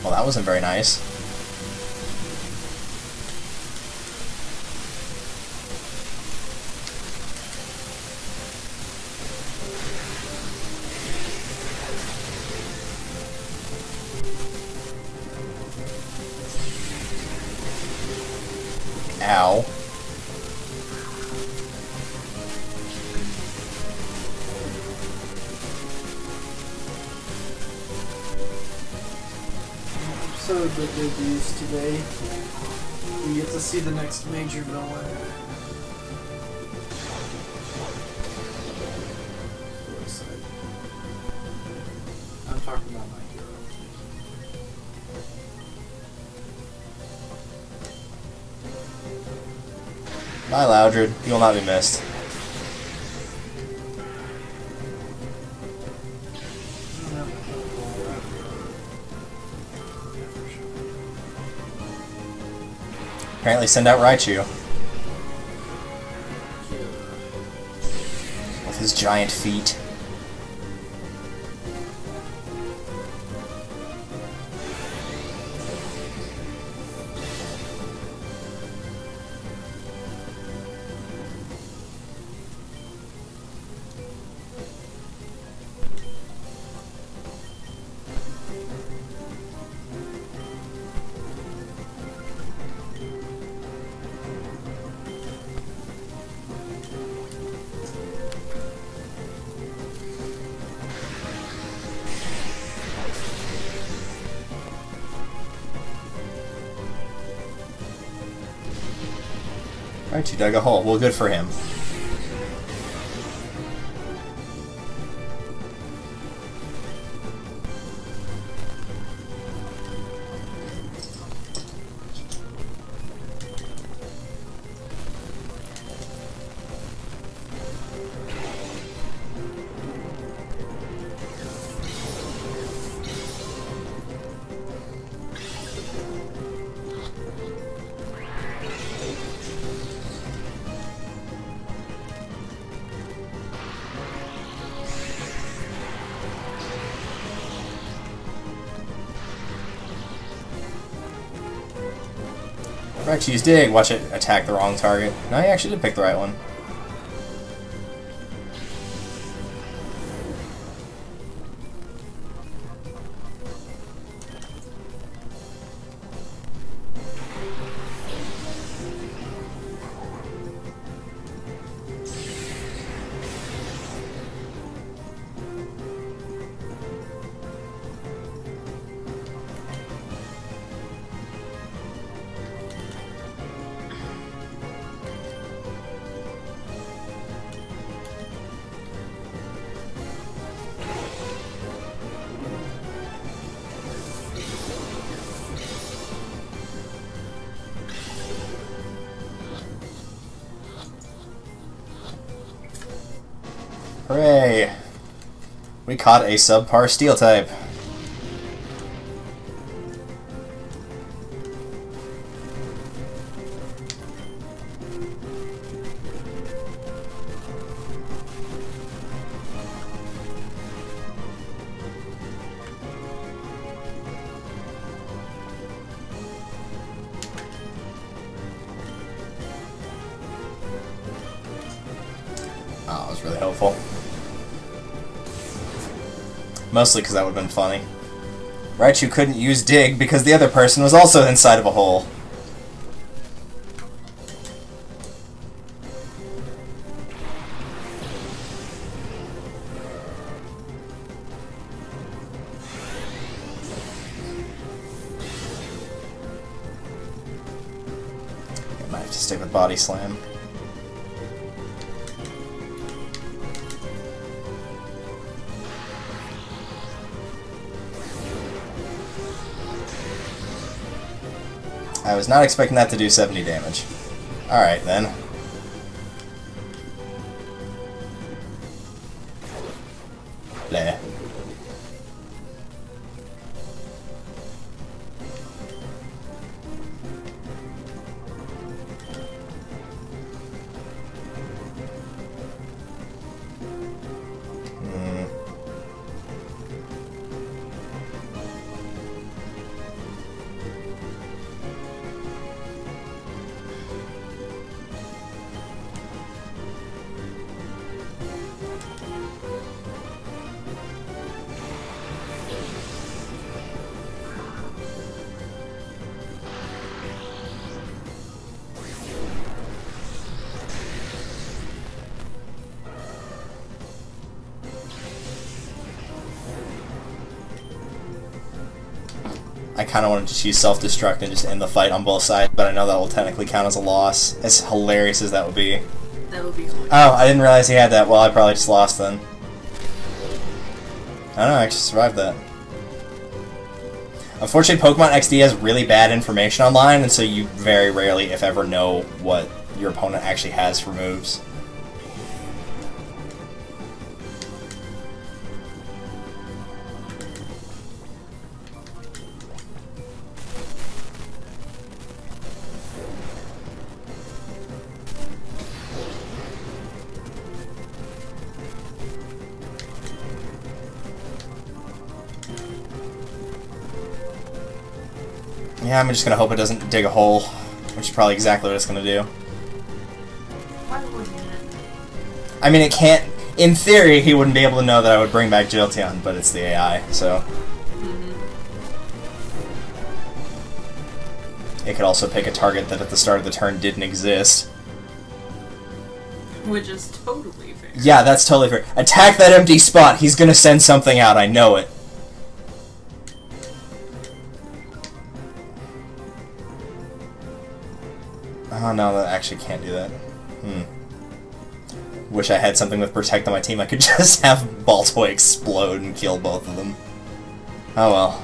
Well, that wasn't very nice. Ow. So good reviews today. We get to see the next major villain. I'm talking about my hero. Bye, Loudred. You will not be missed. Apparently send out Raichu. With his giant feet. Raichu dug a hole. Well, good for him. Raichu's dig. Watch it attack the wrong target. No, he actually did pick the right one. Hooray! We caught a subpar steel type. Oh, that was really helpful. Mostly because that would have been funny. Right, you couldn't use dig because the other person was also inside of a hole. I might have to stick with body slam. I was not expecting that to do 70 damage. Alright then. Bleh. I kind of wanted to choose self-destruct and just end the fight on both sides, but I know that will technically count as a loss. As hilarious as that would be. That would be hilarious. Oh, I didn't realize he had that. Well, I probably just lost then. I don't know, I actually survived that. Unfortunately, Pokemon XD has really bad information online, and so you very rarely, if ever, know what your opponent actually has for moves. Yeah, I'm just gonna hope it doesn't dig a hole, which is probably exactly what it's gonna do. Why wouldn't it? I mean, it can't... In theory, he wouldn't be able to know that I would bring back Jolteon, but it's the AI, so... It could also pick a target that at the start of the turn didn't exist. Which is totally fair. Yeah, that's totally fair. Attack that empty spot! He's gonna send something out, I know it. Oh no, that actually can't do that. Wish I had something with Protect on my team. I could just have Baltoy explode and kill both of them. Oh well.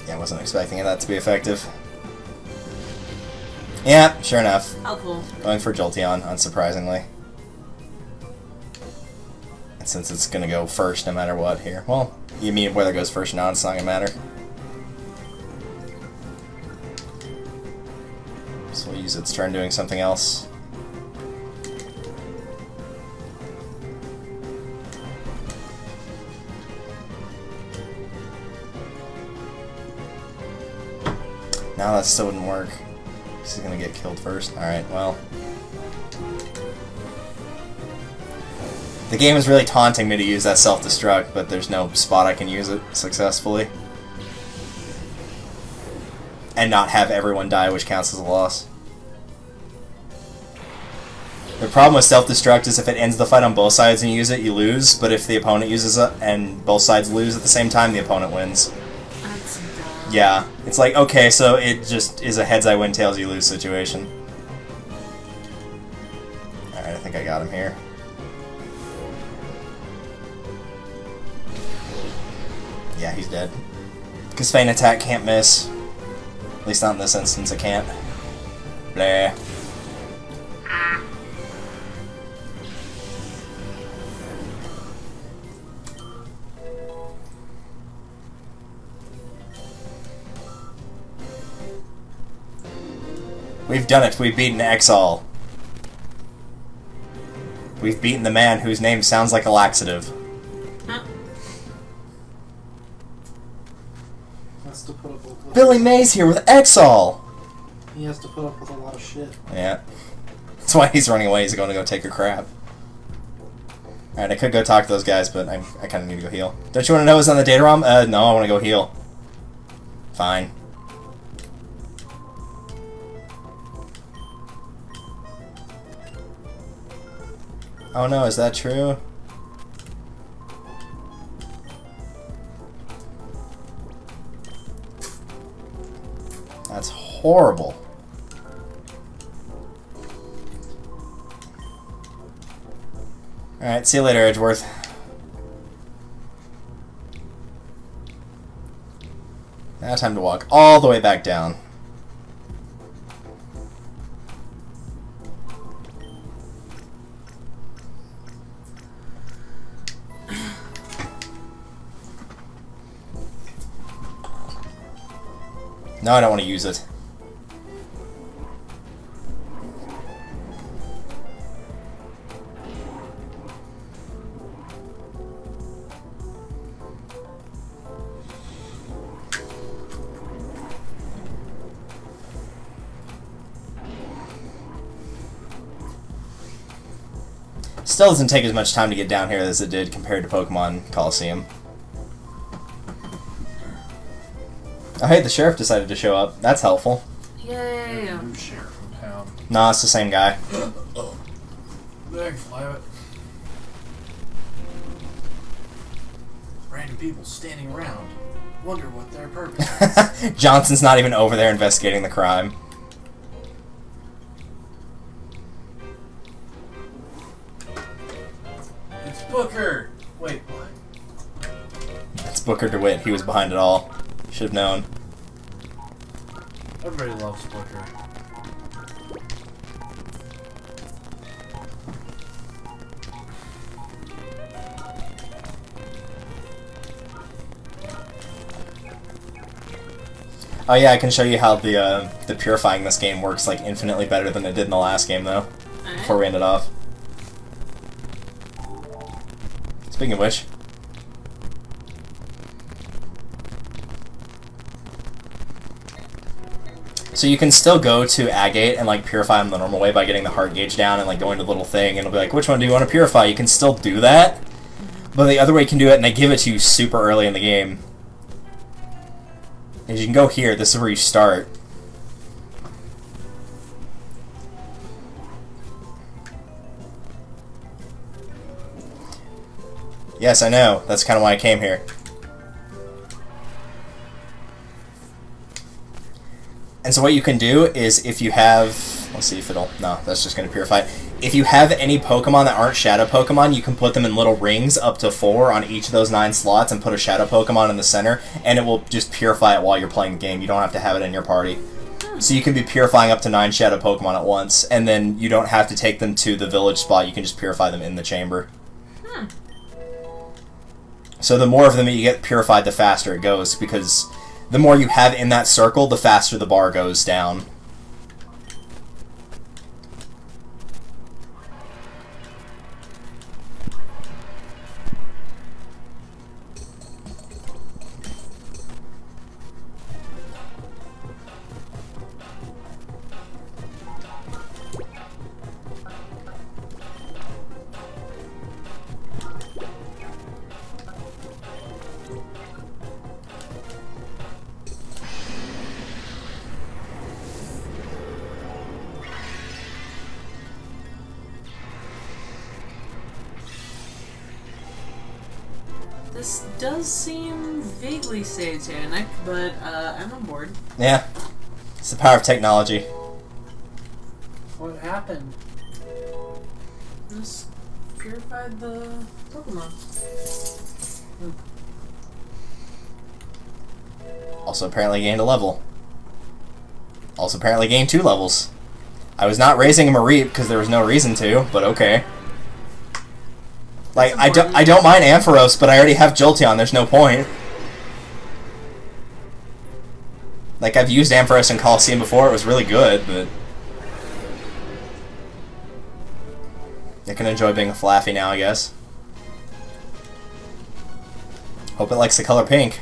Yeah, I wasn't expecting that to be effective. Yeah, sure enough. Helpful. Going for Jolteon, unsurprisingly. And since it's gonna go first no matter what here. Well, you mean whether it goes first or not, it's not gonna matter. So we'll use its turn doing something else. No, that still wouldn't work. This is gonna get killed first. Alright, well. The game is really taunting me to use that self-destruct, but there's no spot I can use it successfully. And not have everyone die, which counts as a loss. The problem with self-destruct is if it ends the fight on both sides and you use it, you lose. But if the opponent uses it and both sides lose at the same time, the opponent wins. That's dumb. Yeah, it's like, okay, so it just is a heads I win, tails you lose situation. Alright, I think I got him here. Yeah, he's dead. Because Feint Attack can't miss. At least not in this instance, it can't. Blah. We've done it. We've beaten Exall. We've beaten the man whose name sounds like a laxative. Has to put up with Billy Mays here with Exall! He has to put up with a lot of shit. Yeah. That's why he's running away. He's going to go take a crap. Alright, I could go talk to those guys, but I kind of need to go heal. Don't you want to know what's on the data ROM? No, I want to go heal. Fine. Oh no, is that true? That's horrible. Alright, see you later, Edgeworth. Now time to walk all the way back down. No, I don't want to use it. Still doesn't take as much time to get down here as it did compared to Pokemon Coliseum. Oh hey, the sheriff decided to show up. That's helpful. Yay! New sheriff in town. Nah, it's the same guy. Thanks, Labbit. Random people standing around. Wonder what their purpose is. Johnson's not even over there investigating the crime. It's Booker! Wait, what? It's Booker DeWitt. He was behind it all. Should have known. Everybody loves Booker. Oh yeah, I can show you how the purifying this game works like infinitely better than it did in the last game though. Before we end it off. Speaking of which. So you can still go to Agate and like purify them the normal way by getting the heart gauge down and like going to the little thing and it'll be like, which one do you want to purify? You can still do that. But the other way you can do it, and they give it to you super early in the game, is you can go here. This is where you start. Yes, I know. That's kind of why I came here. And so what you can do is if you have... Let's see if it'll... No, that's just going to purify it. If you have any Pokemon that aren't Shadow Pokemon, you can put them in little rings up to 4 on each of those 9 slots and put a Shadow Pokemon in the center, and it will just purify it while you're playing the game. You don't have to have it in your party. So you can be purifying up to 9 Shadow Pokemon at once, and then you don't have to take them to the village spot. You can just purify them in the chamber. So the more of them that you get purified, the faster it goes, because the more you have in that circle, the faster the bar goes down. This does seem vaguely satanic, but I'm on board. Yeah. It's the power of technology. What happened? Just purified the Pokemon. Also apparently gained a level. Also apparently gained 2 levels. I was not raising him a reap because there was no reason to, but okay. Like, I don't mind Ampharos, but I already have Jolteon, there's no point. Like, I've used Ampharos in Coliseum before, it was really good, but... I can enjoy being a Flaffy now, I guess. Hope it likes the color pink.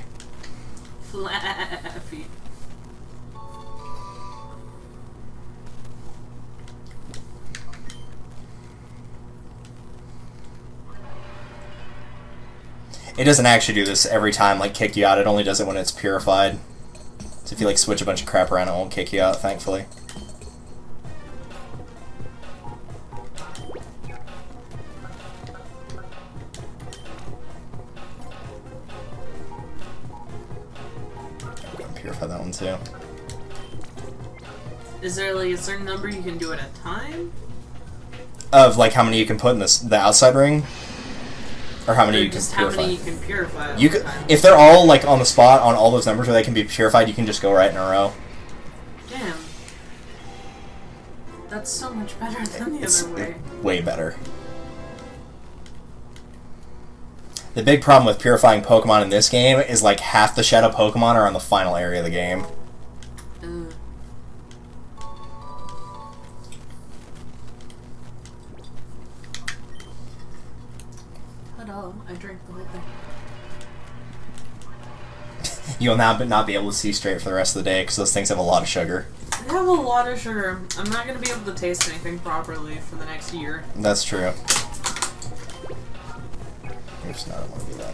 Flaffy. It doesn't actually do this every time, like, kick you out. It only does it when it's purified. So if you, like, switch a bunch of crap around, it won't kick you out, thankfully. I'm gonna purify that one, too. Is there like a certain number you can do at a time? Of, like, how many you can put in the outside ring? Or how many Or you can just purify? how many you can purify? You could, if they're all like on the spot on all those numbers where they can be purified, you can just go right in a row. Damn. That's so much better than the It's other way. way better. The big problem with purifying Pokemon in this game is like half the Shadow Pokemon are on the final area of the game. Ugh. Hello, I drank the whole thing. You'll now not be able to see straight for the rest of the day because those things have a lot of sugar. I have a lot of sugar. I'm not going to be able to taste anything properly for the next year. That's true. Oops, no, I don't want to do that.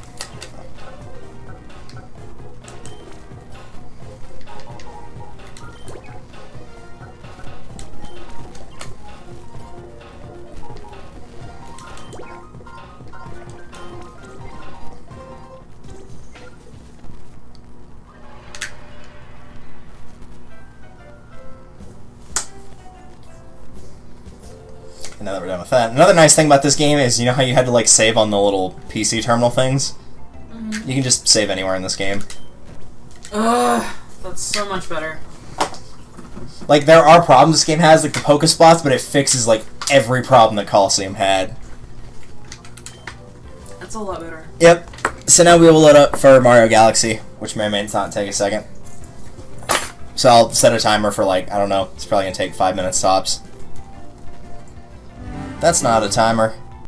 And now that we're done with that, another nice thing about this game is, you know how you had to like save on the little PC terminal things? Mm-hmm. You can just save anywhere in this game. Ugh, that's so much better. Like, there are problems this game has, like the Pokespots, but it fixes like every problem that Coliseum had. That's a lot better. Yep. So now we will load up for Mario Galaxy, which may or may not take a second. So I'll set a timer for like, I don't know, it's probably gonna take 5 minutes tops. That's not a timer.